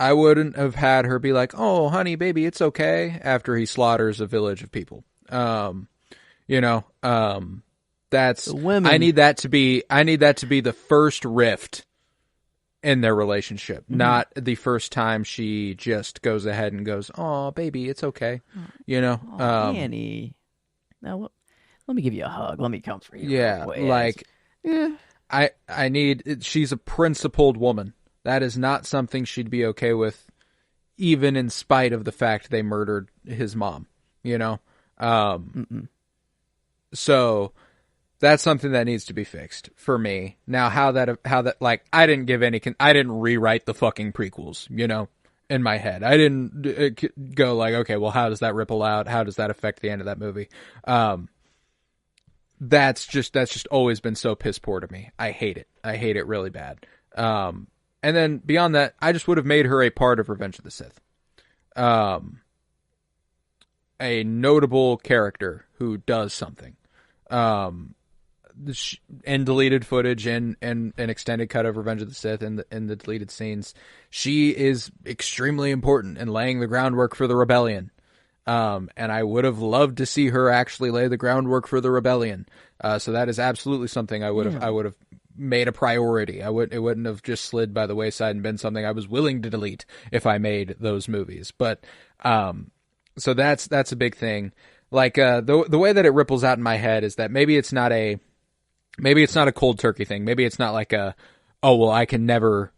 [SPEAKER 3] I wouldn't have had her be like, "Oh, honey, baby, it's okay," after he slaughters a village of people. That's
[SPEAKER 4] women.
[SPEAKER 3] I need that to be the first rift in their relationship, not the first time she just goes ahead and goes, "Oh, baby, it's okay,"
[SPEAKER 4] Annie, now let me give you a hug. Let me comfort you.
[SPEAKER 3] Yeah, like, I need. She's a principled woman. That is not something she'd be okay with, even in spite of the fact they murdered his mom. So that's something that needs to be fixed for me. Now, how that like, I didn't rewrite the fucking prequels, in my head. I didn't go like, okay, well, how does that ripple out? How does that affect the end of that movie? That's just always been so piss poor to me. I hate it. I hate it really bad. And then beyond that, I just would have made her a part of Revenge of the Sith. A notable character who does something. And deleted footage and an extended cut of Revenge of the Sith in the deleted scenes, she is extremely important in laying the groundwork for the rebellion. And I would have loved to see her actually lay the groundwork for the rebellion. So that is absolutely something I would have made a priority. It wouldn't have just slid by the wayside and been something I was willing to delete if I made those movies. But so that's a big thing. Like the way that it ripples out in my head is that maybe it's not a cold turkey thing. Maybe it's not like oh well, I can never,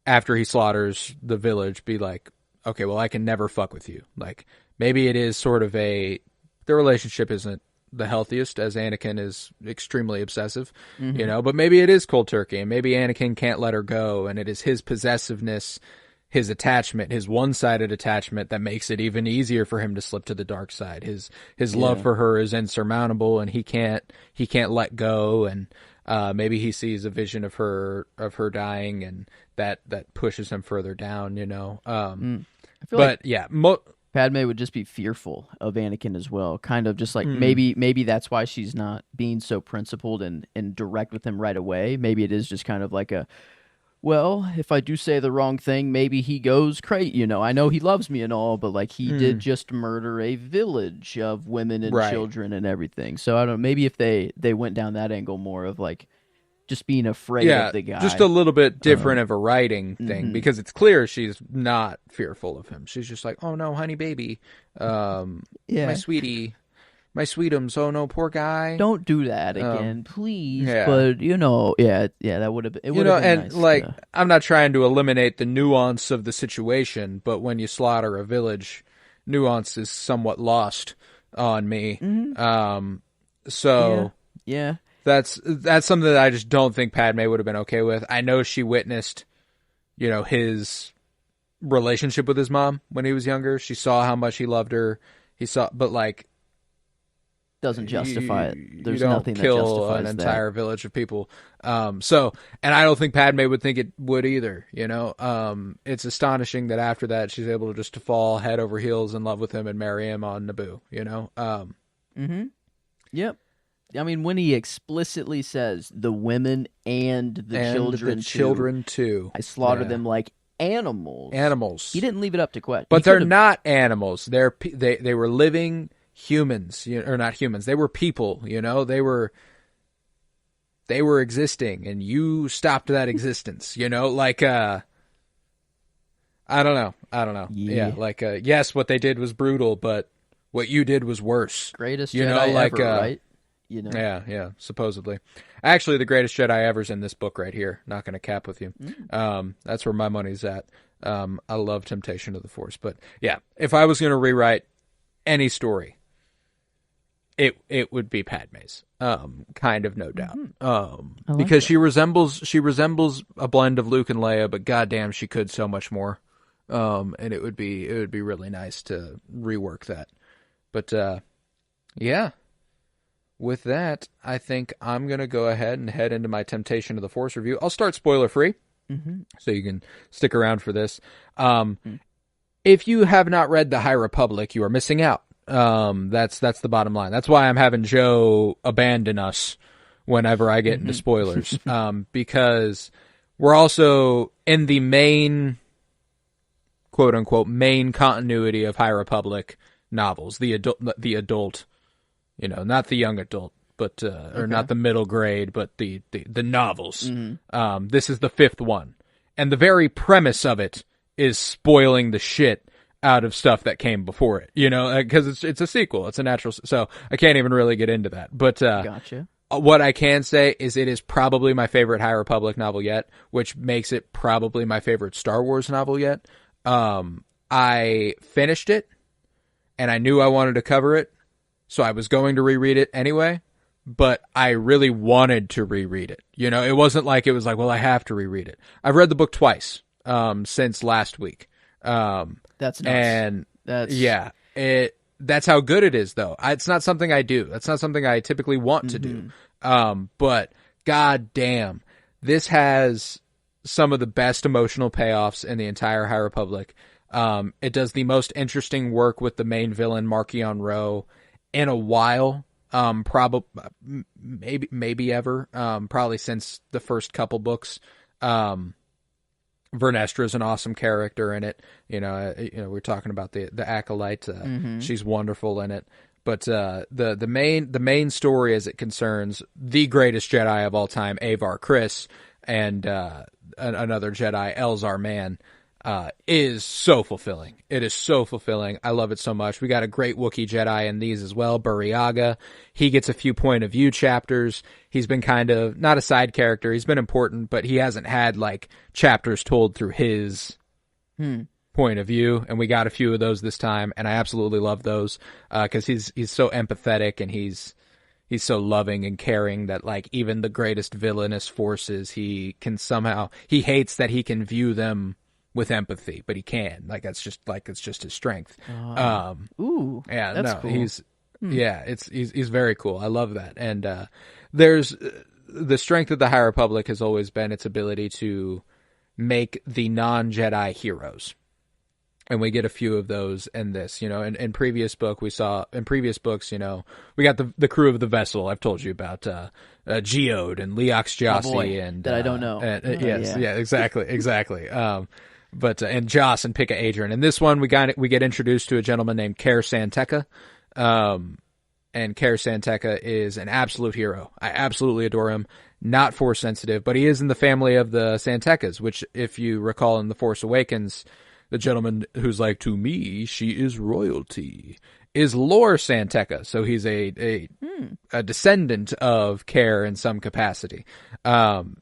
[SPEAKER 3] after he slaughters the village, be like, okay, well, I can never fuck with you. Like, maybe it is sort of the relationship isn't the healthiest, as Anakin is extremely obsessive, but maybe it is cold turkey, and maybe Anakin can't let her go, and it is his possessiveness, his attachment, his one-sided attachment that makes it even easier for him to slip to the dark side. His love for her is insurmountable, and he can't let go, and maybe he sees a vision of her dying, and that pushes him further down,
[SPEAKER 4] I feel like
[SPEAKER 3] yeah,
[SPEAKER 4] Padme would just be fearful of Anakin as well. Kind of just like maybe that's why she's not being so principled and direct with him right away. Maybe it is just kind of like well, if I do say the wrong thing, maybe he goes crazy. I know he loves me and all, but like he did just murder a village of women and children and everything. So I don't know, maybe if they went down that angle more of like just being afraid of the guy.
[SPEAKER 3] Just a little bit different of a writing thing, because it's clear she's not fearful of him. She's just like, oh no, honey baby, my sweetie, my sweetums, oh no, poor guy.
[SPEAKER 4] Don't do that again, please. Yeah. But that would have been, it would have been
[SPEAKER 3] and
[SPEAKER 4] nice
[SPEAKER 3] like, I'm not trying to eliminate the nuance of the situation, but when you slaughter a village, nuance is somewhat lost on me. So
[SPEAKER 4] yeah.
[SPEAKER 3] That's something that I just don't think Padme would have been okay with. I know she witnessed, his relationship with his mom when he was younger. She saw how much he loved her. But like,
[SPEAKER 4] doesn't justify it. There's
[SPEAKER 3] you don't
[SPEAKER 4] nothing that
[SPEAKER 3] kill
[SPEAKER 4] justifies
[SPEAKER 3] an
[SPEAKER 4] that.
[SPEAKER 3] entire village of people. And I don't think Padme would think it would either. It's astonishing that after that she's able to fall head over heels in love with him and marry him on Naboo.
[SPEAKER 4] Yep. I mean, when he explicitly says the women and the children
[SPEAKER 3] children too.
[SPEAKER 4] I slaughter them like animals.
[SPEAKER 3] Animals.
[SPEAKER 4] He didn't leave it up to question.
[SPEAKER 3] But they're not animals. They were living humans, or not humans. They were people, They were existing, and you stopped that existence, Like, I don't know. Yeah, yes, what they did was brutal, but what you did was worse.
[SPEAKER 4] Greatest Jedi ever, right?
[SPEAKER 3] Yeah, supposedly. Actually, the greatest Jedi ever's in this book right here. Not going to cap with you. That's where my money's at. I love Temptation of the Force. But yeah, if I was going to rewrite any story, it would be Padme's. Kind of, no doubt. Because she resembles a blend of Luke and Leia, but goddamn, she could so much more. And it would be really nice to rework that. But yeah. With that, I think I'm going to go ahead and head into my Temptation of the Force review. I'll start spoiler-free, so you can stick around for this. If you have not read The High Republic, you are missing out. That's the bottom line. That's why I'm having Joe abandon us whenever I get into spoilers, because we're also in the main, quote-unquote, main continuity of High Republic novels, the adult, not the young adult, but or not the middle grade, but the novels. This is the 5th one, and the very premise of it is spoiling the shit out of stuff that came before it. Because it's a sequel, it's a natural. So I can't even really get into that. But
[SPEAKER 4] gotcha.
[SPEAKER 3] What I can say is it is probably my favorite High Republic novel yet, which makes it probably my favorite Star Wars novel yet. I finished it, and I knew I wanted to cover it. So I was going to reread it anyway, but I really wanted to reread it. It wasn't like it was like, well, I have to reread it. I've read the book twice since last week.
[SPEAKER 4] That's nuts.
[SPEAKER 3] And that's how good it is, though. It's not something I do. That's not something I typically want to do. But god damn, this has some of the best emotional payoffs in the entire High Republic. It does the most interesting work with the main villain, Marchion Ro, in a while, probably maybe ever, probably since the first couple books. Vernestra is an awesome character in it. We're talking about the Acolyte. She's wonderful in it. But the main story, as it concerns the greatest Jedi of all time, Avar Kriss, and another Jedi, Elzar Mann, is so fulfilling. It is so fulfilling. I love it so much. We got a great Wookiee Jedi in these as well, Burryaga. He gets a few point of view chapters. He's been kind of, not a side character, he's been important, but he hasn't had, chapters told through his point of view, and we got a few of those this time, and I absolutely love those, because he's so empathetic, and he's so loving and caring that, even the greatest villainous forces, he hates that he can view them with empathy, but he can. It's just his strength.
[SPEAKER 4] Ooh,
[SPEAKER 3] yeah,
[SPEAKER 4] that's
[SPEAKER 3] no,
[SPEAKER 4] cool.
[SPEAKER 3] he's very cool. I love that. And there's the strength of the High Republic has always been its ability to make the non-Jedi heroes. And we get a few of those in this, in previous books, we got the crew of the vessel I've told you about, Geode and Leox Jossi, and
[SPEAKER 4] that I don't know.
[SPEAKER 3] Exactly. But and Joss and Pika Adrian. In this one, we get introduced to a gentleman named Ker Santeca, and Ker Santeca is an absolute hero. I absolutely adore him. Not Force sensitive, but he is in the family of the Santecas, which, if you recall in The Force Awakens, the gentleman who's like, to me, she is royalty, is Lor Santeca. So he's a descendant of Ker in some capacity. And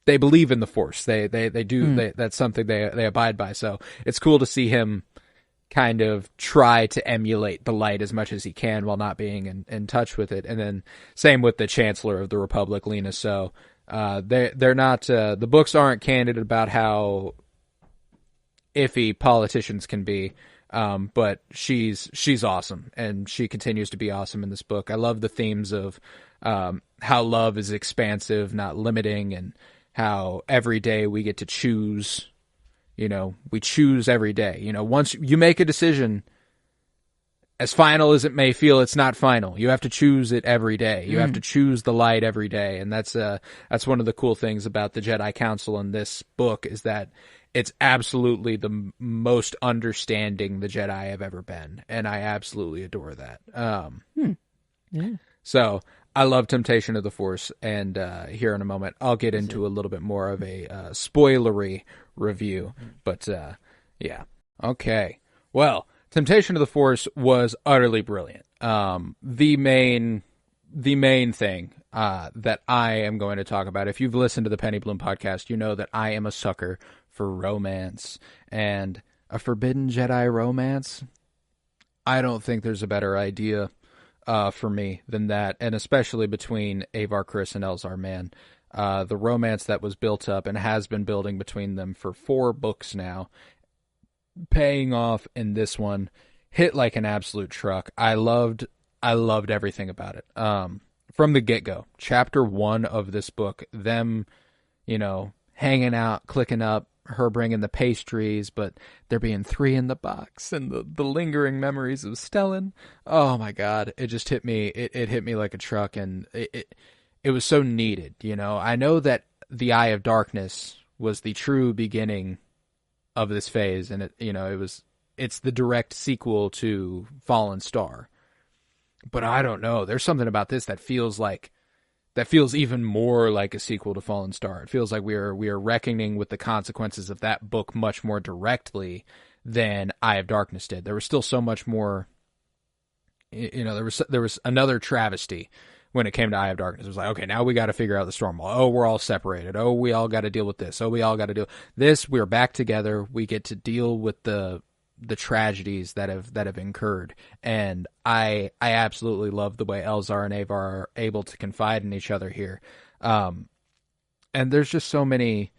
[SPEAKER 3] they believe in the Force. They do. That's something they abide by. So it's cool to see him kind of try to emulate the light as much as he can while not being in touch with it. And then same with the Chancellor of the Republic, Lena. So they're not. The books aren't candid about how iffy politicians can be. But she's awesome, and she continues to be awesome in this book. I love the themes of how love is expansive, not limiting, and how every day we get to choose. We choose every day. Once you make a decision, as final as it may feel, it's not final. You have to choose it every day. You have to choose the light every day. And that's one of the cool things about the Jedi Council in this book, is that it's absolutely the most understanding the Jedi have ever been. And I absolutely adore that.
[SPEAKER 4] Yeah.
[SPEAKER 3] So I love Temptation of the Force. And here in a moment, I'll get into a little bit more of a spoilery review. But yeah. Okay. Well, Temptation of the Force was utterly brilliant. The main thing that I am going to talk about, if you've listened to the Penny Bloom podcast, you know that I am a sucker for romance, and a Forbidden Jedi romance. I don't think there's a better idea for me than that, and especially between Avar Kriss and Elzar Mann. The romance that was built up and has been building between them for 4 books now, paying off in this one, hit like an absolute truck. I loved everything about it. From the get-go, chapter 1 of this book, them, hanging out, clicking up, her bringing the pastries, but there being 3 in the box, and the lingering memories of Stellan. Oh my God, it just hit me. It hit me like a truck, and it was so needed. I know that the Eye of Darkness was the true beginning of this phase, and it's the direct sequel to Fallen Star. But I don't know. There's something about this that feels even more like a sequel to Fallen Star. It feels like we are reckoning with the consequences of that book much more directly than Eye of Darkness did. There was still so much more. There was another travesty when it came to Eye of Darkness. It was like, okay, now we got to figure out the Stormwall. Oh, we're all separated. Oh, we all got to deal with this. Oh, we all got to do this. We're back together. We get to deal with the tragedies that have incurred. And I absolutely love the way Elzar and Avar are able to confide in each other here. And there's just there's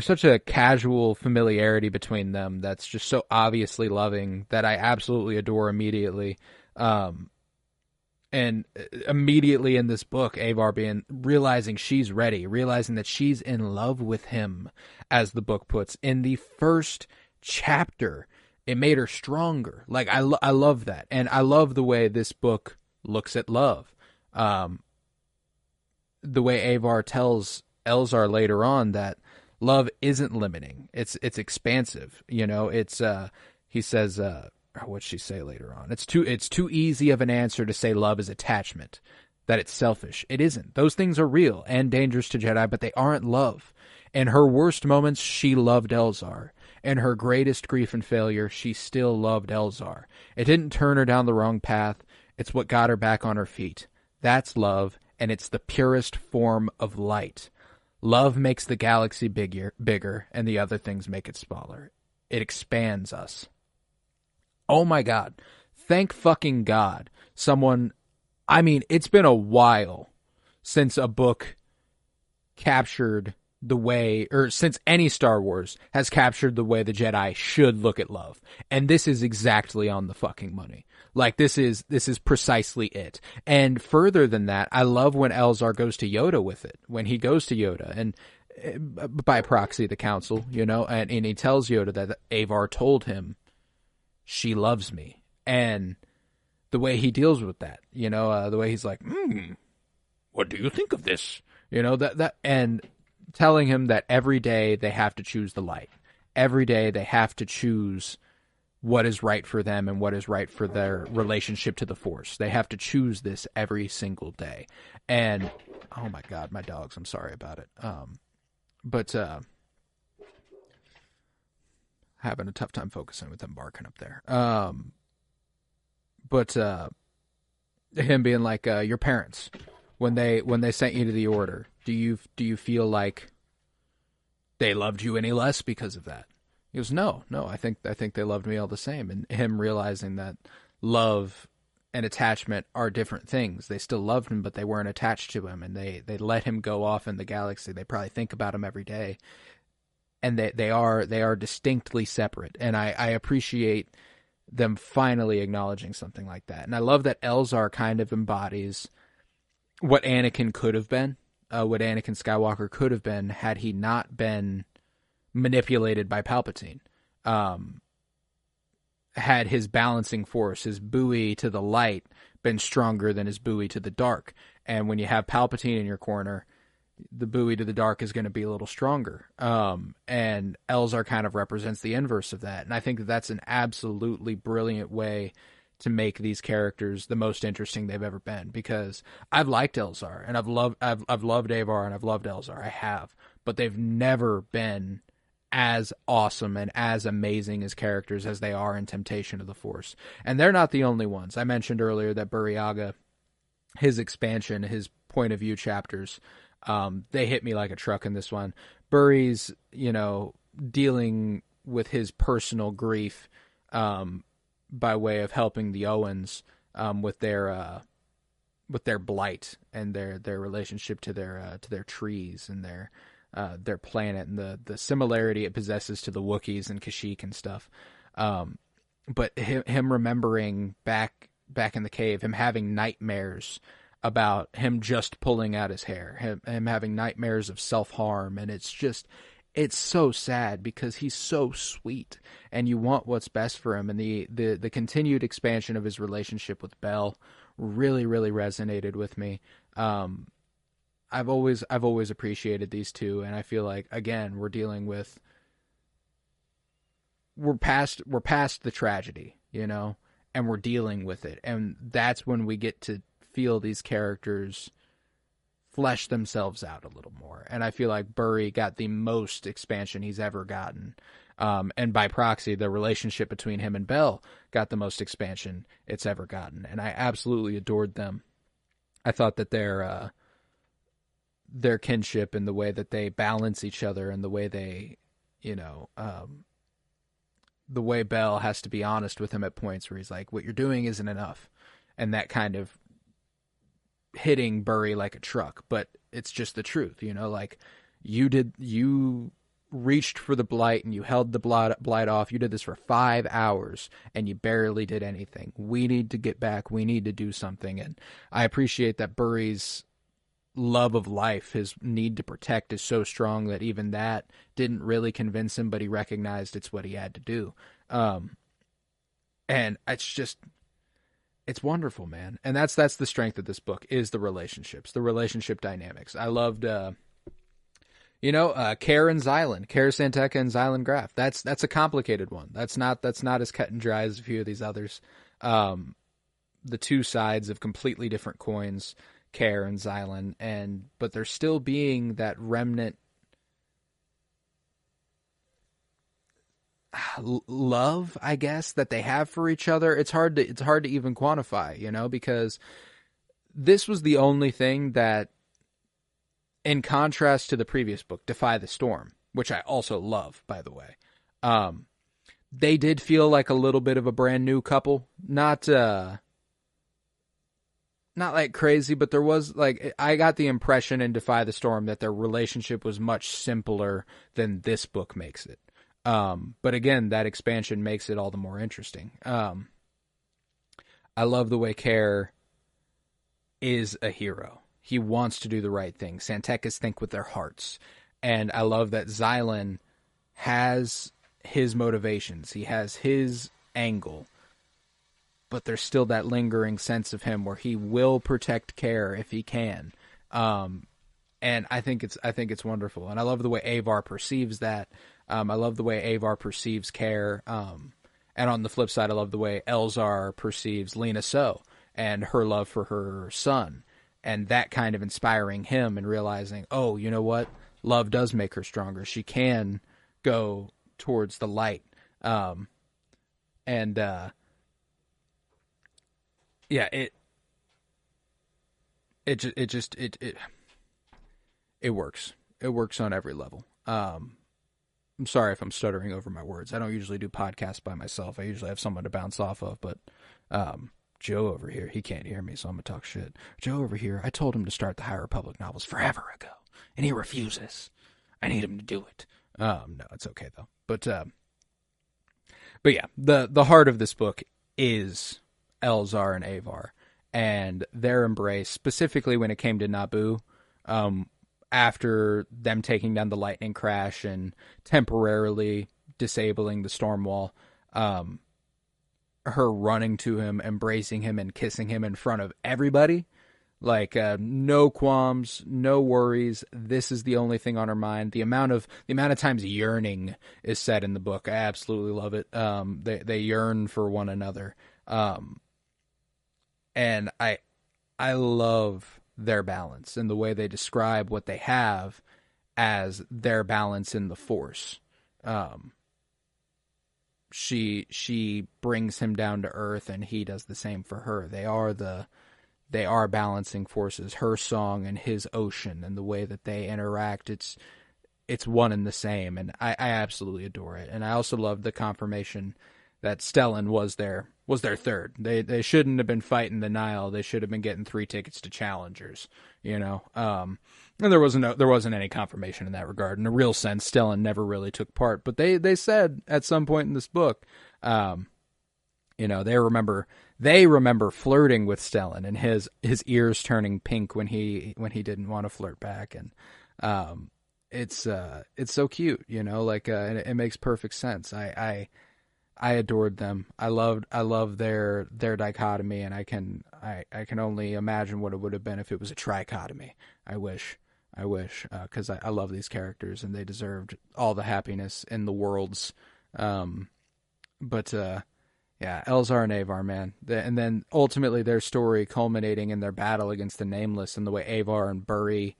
[SPEAKER 3] such a casual familiarity between them that's just so obviously loving that I absolutely adore immediately. And immediately in this book, Avar realizing she's ready, realizing that she's in love with him, as the book puts. In the first chapter, it made her stronger. Like, I love that. And I love the way this book looks at love. The way Avar tells Elzar later on that love isn't limiting. It's expansive. He says, what'd she say later on? It's too easy of an answer to say love is attachment, that it's selfish. It isn't. Those things are real and dangerous to Jedi, but they aren't love. In her worst moments, she loved Elzar. In her greatest grief and failure, she still loved Elzar. It didn't turn her down the wrong path. It's what got her back on her feet. That's love, and it's the purest form of light. Love makes the galaxy bigger, and the other things make it smaller. It expands us. Oh my God. Thank fucking God. It's been a while since a book captured the way, or since any Star Wars has captured the way the Jedi should look at love. And this is exactly on the fucking money. Like, this is precisely it. And further than that, I love when Elzar goes to Yoda with it. When he goes to Yoda, and by proxy the council, and he tells Yoda that Avar told him, she loves me. And the way he deals with that, the way he's like, what do you think of this? And telling him that every day they have to choose the light. Every day they have to choose what is right for them and what is right for their relationship to the Force. They have to choose this every single day. And, oh my God, my dogs, I'm sorry about it. Having a tough time focusing with them barking up there. Him being like, your parents, when they sent you to the Order, do you feel like they loved you any less because of that? He goes, no, I think they loved me all the same. And him realizing that love and attachment are different things. They still loved him, but they weren't attached to him, and they let him go off in the galaxy. They probably think about him every day. And they are distinctly separate. And I appreciate them finally acknowledging something like that. And I love that Elzar kind of embodies what Anakin could have been, what Anakin Skywalker could have been had he not been manipulated by Palpatine. had his balancing force, his buoy to the light, been stronger than his buoy to the dark. And when you have Palpatine in your corner, the buoy to the dark is going to be a little stronger. And Elzar kind of represents the inverse of that. And I think that that's an absolutely brilliant way to make these characters the most interesting they've ever been, because I've liked Elzar and I've loved Avar and I've loved Elzar. I have, but they've never been as awesome and as amazing as characters as they are in Temptation of the Force. And they're not the only ones. I mentioned earlier that Burryaga, his expansion, his point of view chapters, they hit me like a truck in this one. Burry's, dealing with his personal grief, by way of helping the Owens, with their blight and their relationship to their trees and their planet and the similarity it possesses to the Wookiees and Kashyyyk and stuff. But him remembering back in the cave, him having nightmares about him just pulling out his hair, him having nightmares of self-harm, and it's so sad because he's so sweet and you want what's best for him. And the continued expansion of his relationship with Belle really, really resonated with me. I've always appreciated these two, and I feel like, again, we're past the tragedy, and we're dealing with it. And that's when we get to feel these characters flesh themselves out a little more. And I feel like Burry got the most expansion he's ever gotten. And by proxy, the relationship between him and Belle got the most expansion it's ever gotten. And I absolutely adored them. I thought that their kinship and the way that they balance each other and the way they, the way Belle has to be honest with him at points where he's like, what you're doing isn't enough. And that kind of hitting Burry like a truck, but it's just the truth, like you reached for the blight and you held the blight off. You did this for 5 hours and you barely did anything. We need to get back. We need to do something. And I appreciate that Burry's love of life, his need to protect, is so strong that even that didn't really convince him, but he recognized it's what he had to do. And it's wonderful, man. And that's the strength of this book, is the relationships, the relationship dynamics. I loved, Care and Xylan, Care Santeca and Xylan Graf. That's a complicated one. That's not as cut and dry as a few of these others. The two sides of completely different coins, Care and Xylan, but there's still being that remnant love, I guess, that they have for each other. It's hard to even quantify, because this was the only thing that, in contrast to the previous book, Defy the Storm, which I also love, by the way, they did feel like a little bit of a brand new couple. Not like crazy, but there was, like, I got the impression in Defy the Storm that their relationship was much simpler than this book makes it. But again, that expansion makes it all the more interesting. I love the way Care is a hero. He wants to do the right thing. Santecas think with their hearts. And I love that Xylan has his motivations. He has his angle. But there's still that lingering sense of him where he will protect Care if he can. And I think it's wonderful. And I love the way Avar perceives that. I love the way Avar perceives Care. And on the flip side, I love the way Elzar perceives Lena So and her love for her son. And that kind of inspiring him and realizing, oh, you know what? Love does make her stronger. She can go towards the light. Yeah, it works. It works on every level. I'm sorry if I'm stuttering over my words. I don't usually do podcasts by myself. I usually have someone to bounce off of, but Joe over here, he can't hear me, so I'm gonna talk shit. Joe over here, I told him to start the High Republic novels forever ago, and he refuses. I need him to do it. No, it's okay though. But yeah, the heart of this book is Elzar and Avar, and their embrace, specifically when it came to Naboo, after them taking down the lightning crash and temporarily disabling the storm wall. her running to him, embracing him, and kissing him in front of everybody. Like, no qualms, no worries. This is the only thing on her mind. The amount of times yearning is said in the book, I absolutely love it. They yearn for one another, and I love their balance and the way they describe what they have as their balance in the Force. She brings him down to earth, and he does the same for her. They are balancing forces, her song and his ocean, and the way that they interact, it's one and the same, and I absolutely adore it. And I also love the confirmation that Stellan was their third. They shouldn't have been fighting the Nile. They should have been getting 3 tickets to Challengers, And there wasn't any confirmation in that regard. In a real sense, Stellan never really took part. But they said at some point in this book, they remember flirting with Stellan and his ears turning pink when he didn't want to flirt back, and it's so cute, and it makes perfect sense. I adored them. I love their dichotomy, and I can only imagine what it would have been if it was a trichotomy. I wish, because I love these characters and they deserved all the happiness in the worlds. Yeah, Elzar and Avar, man. And then ultimately their story culminating in their battle against the Nameless, and the way Avar and Buri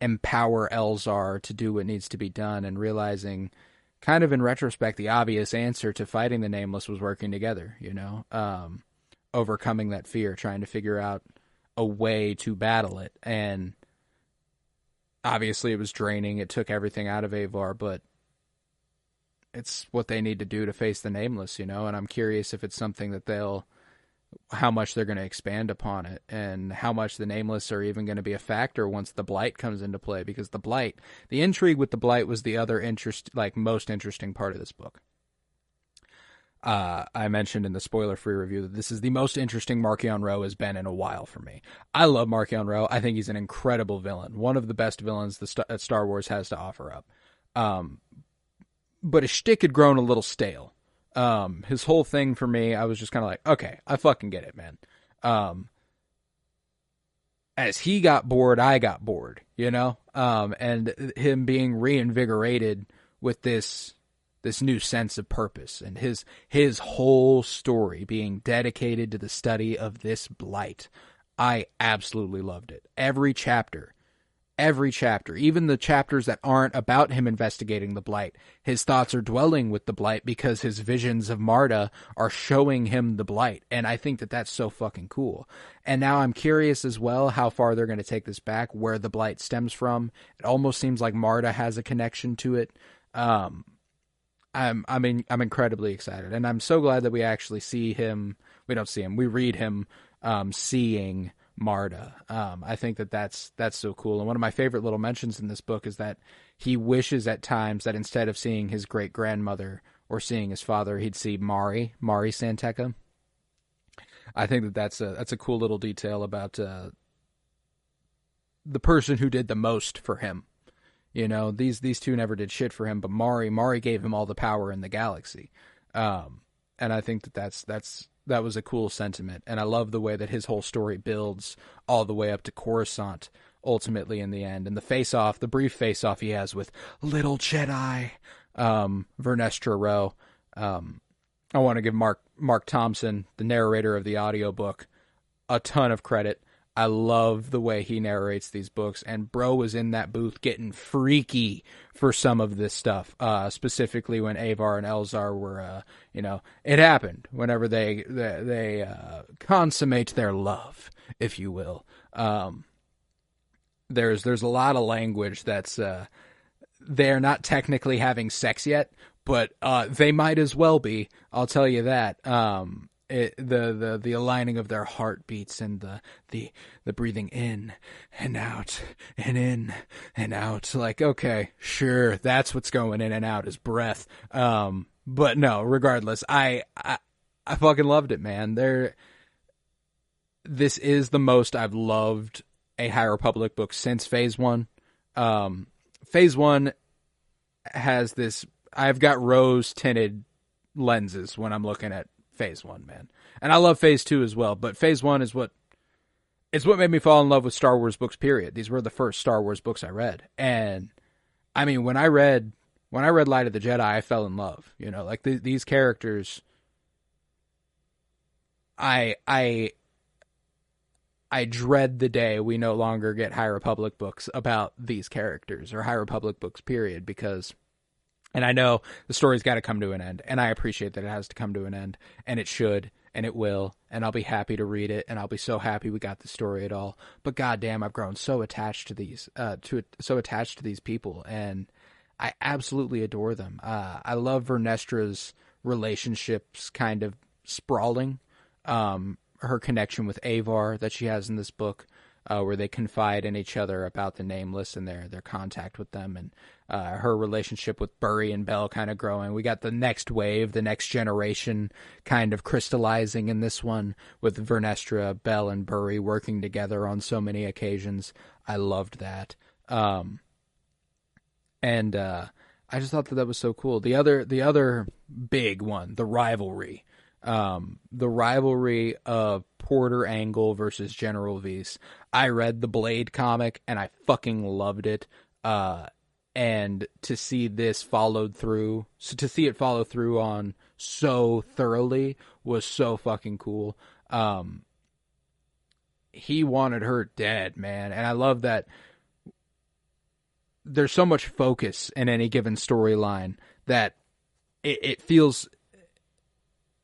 [SPEAKER 3] empower Elzar to do what needs to be done, and realizing, kind of in retrospect, the obvious answer to fighting the Nameless was working together, overcoming that fear, trying to figure out a way to battle it. And obviously it was draining. It took everything out of Avar, but it's what they need to do to face the Nameless, and I'm curious if it's something that how much they're going to expand upon it, and how much the Nameless are even going to be a factor once the Blight comes into play, because the intrigue with the Blight was the other most interesting part of this book. I mentioned in the spoiler-free review that this is the most interesting Marchion Ro has been in a while for me. I love Marchion Ro. I think he's an incredible villain, one of the best villains that Star Wars has to offer up. But his shtick had grown a little stale. His whole thing for me, I was just kind of like, okay, I fucking get it, man. As he got bored, I got bored, and him being reinvigorated with this new sense of purpose, and his whole story being dedicated to the study of this Blight. I absolutely loved it. Every chapter, even the chapters that aren't about him investigating the Blight, his thoughts are dwelling with the Blight because his visions of Marta are showing him the Blight. And I think that that's so fucking cool. And now I'm curious as well how far they're going to take this back, where the Blight stems from. It almost seems like Marta has a connection to it. I'm incredibly excited. And I'm so glad that we actually see him. We don't see him. We read him seeing Marta. I think that's so cool. And one of my favorite little mentions in this book is that he wishes at times that instead of seeing his great grandmother or seeing his father, he'd see Mari Santeca. I think that's a cool little detail about the person who did the most for him. These two never did shit for him, but Mari gave him all the power in the galaxy. And I think that was a cool sentiment, and I love the way that his whole story builds all the way up to Coruscant, ultimately in the end, and the brief face-off he has with Little Jedi, Vernestra Ro. I want to give Mark Thompson, the narrator of the audiobook, a ton of credit. I love the way he narrates these books, and bro was in that booth getting freaky for some of this stuff, specifically when Avar and Elzar were, it happened whenever they consummate their love, if you will. There's a lot of language that's they're not technically having sex yet, but they might as well be. I'll tell you that. The aligning of their heartbeats and the breathing in and out and in and out. Like, okay, sure, that's what's going in and out is breath. But no, regardless, I fucking loved it, man. This is the most I've loved a High Republic book since Phase 1. Phase 1 has this. I've got rose tinted lenses when I'm looking at Phase 1, man. And I love Phase 2 as well, but Phase 1 is what made me fall in love with Star Wars books, period. These were the first Star Wars books I read. And I mean, when I read Light of the Jedi, I fell in love. You know, like these characters, I dread the day we no longer get High Republic books about these characters, or High Republic books, period, because, and I know the story's got to come to an end, and I appreciate that it has to come to an end, and it should, and it will, and I'll be happy to read it, and I'll be so happy we got the story at all. But goddamn, I've grown so attached to these, people, and I absolutely adore them. I love Vernestra's relationships kind of sprawling. Her connection with Avar that she has in this book, where they confide in each other about the Nameless and their contact with them, and her relationship with Burry and Bell kind of growing. We got the next wave, the next generation kind of crystallizing in this one, with Vernestra, Bell, and Burry working together on so many occasions. I loved that. And I just thought that was so cool. The other big one, the rivalry. The rivalry of Porter Engle versus General Vise. I read the Blade comic and I fucking loved it. And to see it follow through on so thoroughly was so fucking cool. He wanted her dead, man. And I love that there's so much focus in any given storyline that it feels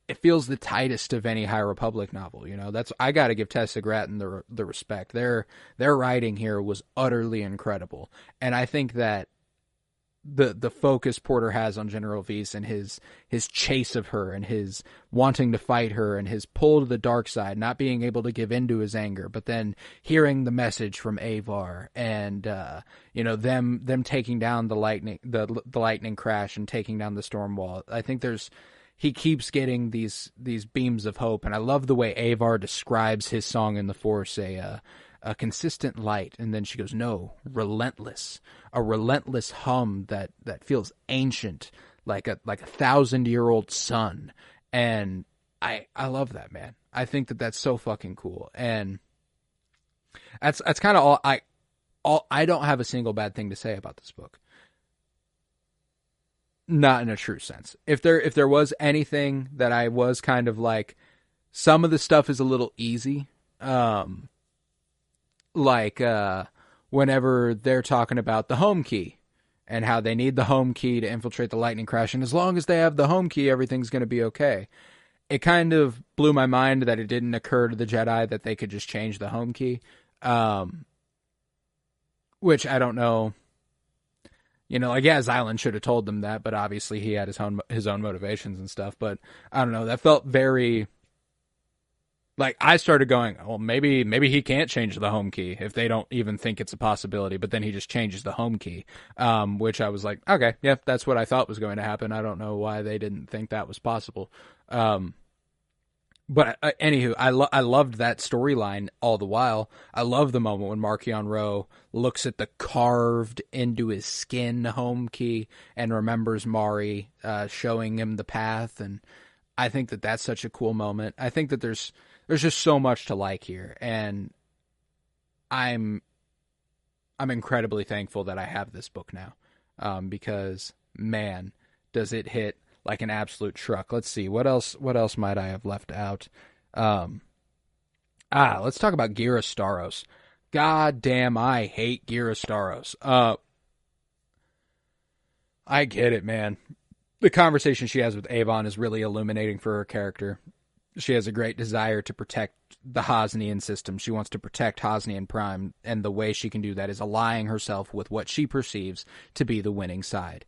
[SPEAKER 3] the tightest of any High Republic novel. You know, I got to give Tessa Gratton the respect. Their writing here was utterly incredible, and I think that the focus Porter has on General Vise and his chase of her and his wanting to fight her and his pull to the dark side, not being able to give in to his anger, but then hearing the message from Avar and them taking down the lightning crash and taking down the storm wall. I think he keeps getting these beams of hope, and I love the way Avar describes his song in the Force, a consistent light, and then she goes, no, relentless, a relentless hum that feels ancient, like a 1,000-year-old sun, and I love that, man. I think that's so fucking cool, and that's kind of all. I don't have a single bad thing to say about this book. Not in a true sense. If there was anything that I was kind of like, some of the stuff is a little easy. Whenever they're talking about the home key and how they need the home key to infiltrate the lightning crash, and as long as they have the home key, everything's going to be okay. It kind of blew my mind that it didn't occur to the Jedi that they could just change the home key. Which I don't know. You know, like, yeah, Xylan should have told them that, but obviously he had his own motivations and stuff. But I don't know, that felt very, like, I started going, well, maybe he can't change the home key if they don't even think it's a possibility. But then he just changes the home key, which I was like, okay, yeah, that's what I thought was going to happen. I don't know why they didn't think that was possible. But anywho, I loved that storyline all the while. I love the moment when Marchion Ro looks at the carved into his skin home key and remembers Mari showing him the path, and I think that that's such a cool moment. I think that there's just so much to like here, and I'm incredibly thankful that I have this book now, because man, does it hit like an absolute truck. Let's see, what else might I have left out? Let's talk about Gira Staros. God damn, I hate Gira Staros. I get it, man. The conversation she has with Avon is really illuminating for her character. She has a great desire to protect the Hosnian system. She wants to protect Hosnian Prime, and the way she can do that is allying herself with what she perceives to be the winning side.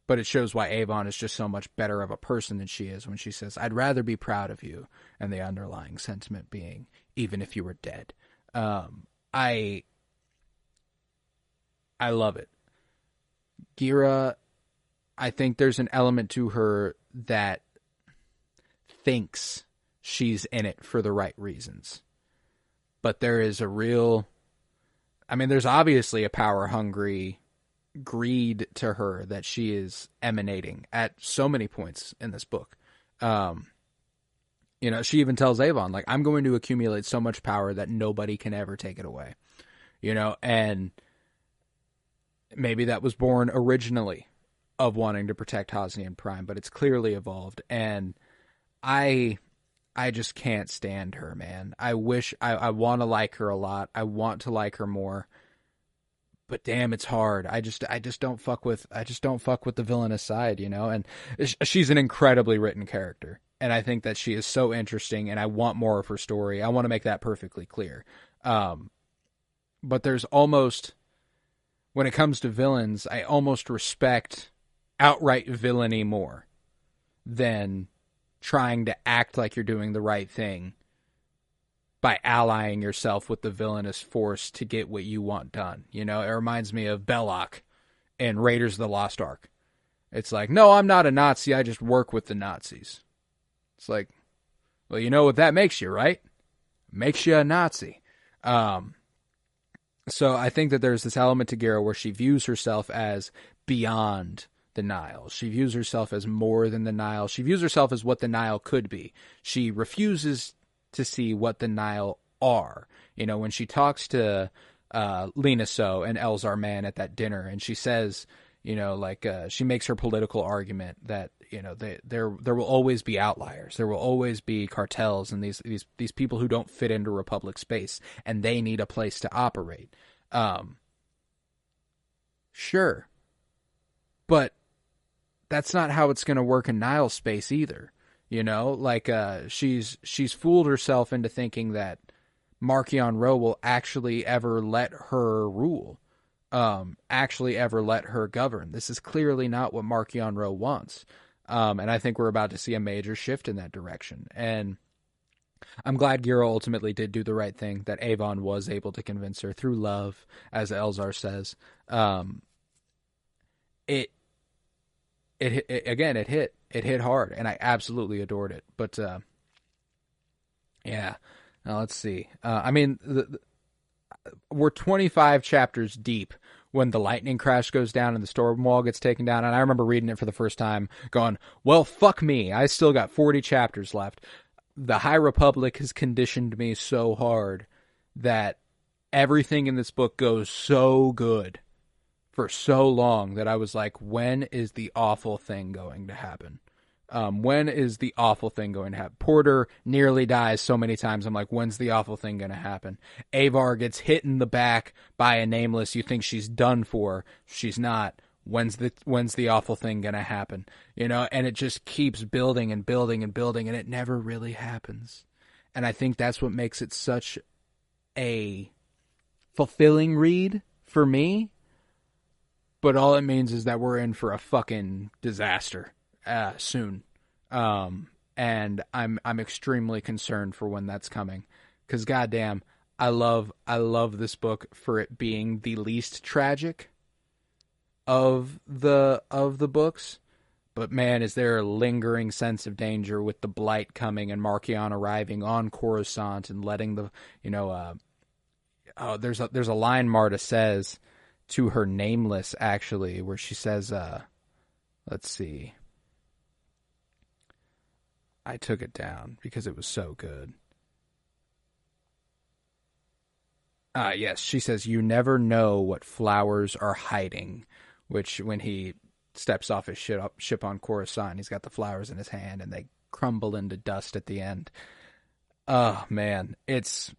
[SPEAKER 3] But it shows why Avon is just so much better of a person than she is when she says, I'd rather be proud of you, and the underlying sentiment being, even if you were dead. I love it. Gira, I think there's an element to her that thinks she's in it for the right reasons. But there is there's obviously a power-hungry greed to her that she is emanating at so many points in this book. You know, she even tells Avon, like, I'm going to accumulate so much power that nobody can ever take it away. You know, and maybe that was born originally of wanting to protect Hosnian Prime, but it's clearly evolved. And I just can't stand her, man. I wish I want to like her a lot. I want to like her more. But damn, it's hard. I just don't fuck with the villainous side, you know? And she's an incredibly written character. And I think that she is so interesting, and I want more of her story. I want to make that perfectly clear. But there's almost, when it comes to villains, I almost respect outright villainy more than trying to act like you're doing the right thing by allying yourself with the villainous force to get what you want done. You know, it reminds me of Belloc in Raiders of the Lost Ark. It's like, no, I'm not a Nazi, I just work with the Nazis. It's like, well, you know what that makes you, right? Makes you a Nazi. So I think that there's this element to Gira where she views herself as beyond the Nile. She views herself as more than the Nile. She views herself as what the Nile could be. She refuses to see what the Nile are. You know, when she talks to Lena So and Elzar Mann at that dinner, and she says, you know, like, she makes her political argument that, you know, there will always be outliers. There will always be cartels and these people who don't fit into Republic space, and they need a place to operate. Sure. But that's not how it's going to work in Nile space either. You know, like, she's fooled herself into thinking that Marchion Ro will actually ever let her rule. Actually ever let her govern. This is clearly not what Marchion Ro wants. And I think we're about to see a major shift in that direction. And I'm glad Gira ultimately did do the right thing, that Avon was able to convince her through love, as Elzar says. It hit hard, and I absolutely adored it. But, yeah, now let's see. I mean, we're 25 chapters deep when the lightning crash goes down and the storm wall gets taken down. And I remember reading it for the first time going, well, fuck me. I still got 40 chapters left. The High Republic has conditioned me so hard that everything in this book goes so good for so long that I was like, when is the awful thing going to happen? When is the awful thing going to happen? Porter nearly dies so many times. I'm like, when's the awful thing going to happen? Avar gets hit in the back by a nameless. You think she's done for. She's not. When's the awful thing going to happen? You know, and it just keeps building and building and building, and it never really happens. And I think that's what makes it such a fulfilling read for me. But all it means is that we're in for a fucking disaster soon. And I'm extremely concerned for when that's coming. Because goddamn, I love this book for it being the least tragic of the books. But man, is there a lingering sense of danger with the blight coming and Marchion arriving on Coruscant and letting the, you know, there's a line Marta says to her nameless, actually, where she says, let's see. I took it down because it was so good. Yes, she says, you never know what flowers are hiding, which when he steps off his ship on Coruscant, he's got the flowers in his hand and they crumble into dust at the end. Oh, man, it's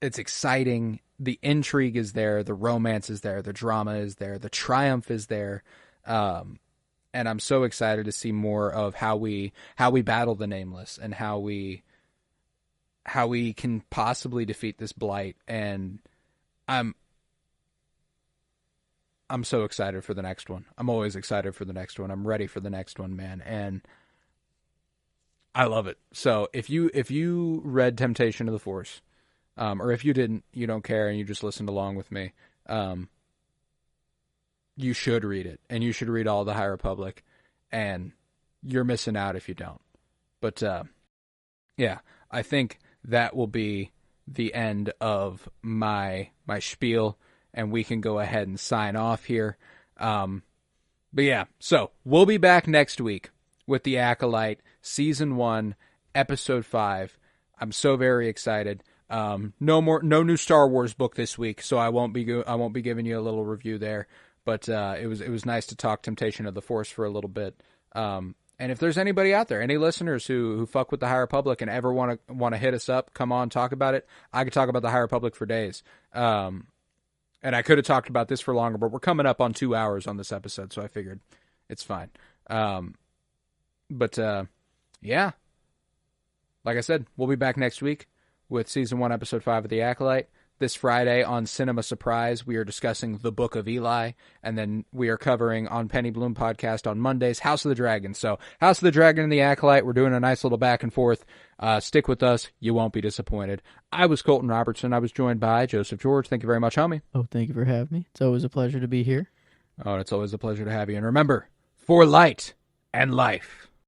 [SPEAKER 3] exciting. The intrigue is there, the romance is there, the drama is there, the triumph is there. And I'm so excited to see more of how we battle the Nameless and how we can possibly defeat this blight. And I'm so excited for the next one. I'm always excited for the next one. I'm ready for the next one, man. And I love it. So if you read Temptation of the Force, or if you didn't, you don't care and you just listened along with me, you should read it, and you should read all the High Republic, and you're missing out if you don't. But yeah, I think that will be the end of my spiel, and we can go ahead and sign off here. But yeah, so we'll be back next week with the Acolyte, Season 1, Episode 5. I'm so very excited. No new Star Wars book this week, so I won't be giving you a little review there. But it was nice to talk Temptation of the Force for a little bit. And if there's anybody out there, any listeners who fuck with the High Republic and ever want to hit us up, come on, talk about it. I could talk about the High Republic for days. And I could have talked about this for longer, but we're coming up on 2 hours on this episode, so I figured it's fine. Yeah. Like I said, we'll be back next week with Season 1, Episode 5 of The Acolyte. This Friday on Cinema Surprise, we are discussing The Book of Eli, and then we are covering on Penny Bloom Podcast on Mondays, House of the Dragon. So, House of the Dragon and The Acolyte, we're doing a nice little back and forth. Stick with us. You won't be disappointed. I was Colton Robertson. I was joined by Joseph George. Thank you very much, homie.
[SPEAKER 4] Oh, thank you for having me. It's always a pleasure to be here.
[SPEAKER 3] Oh, it's always a pleasure to have you. And remember, for light and life.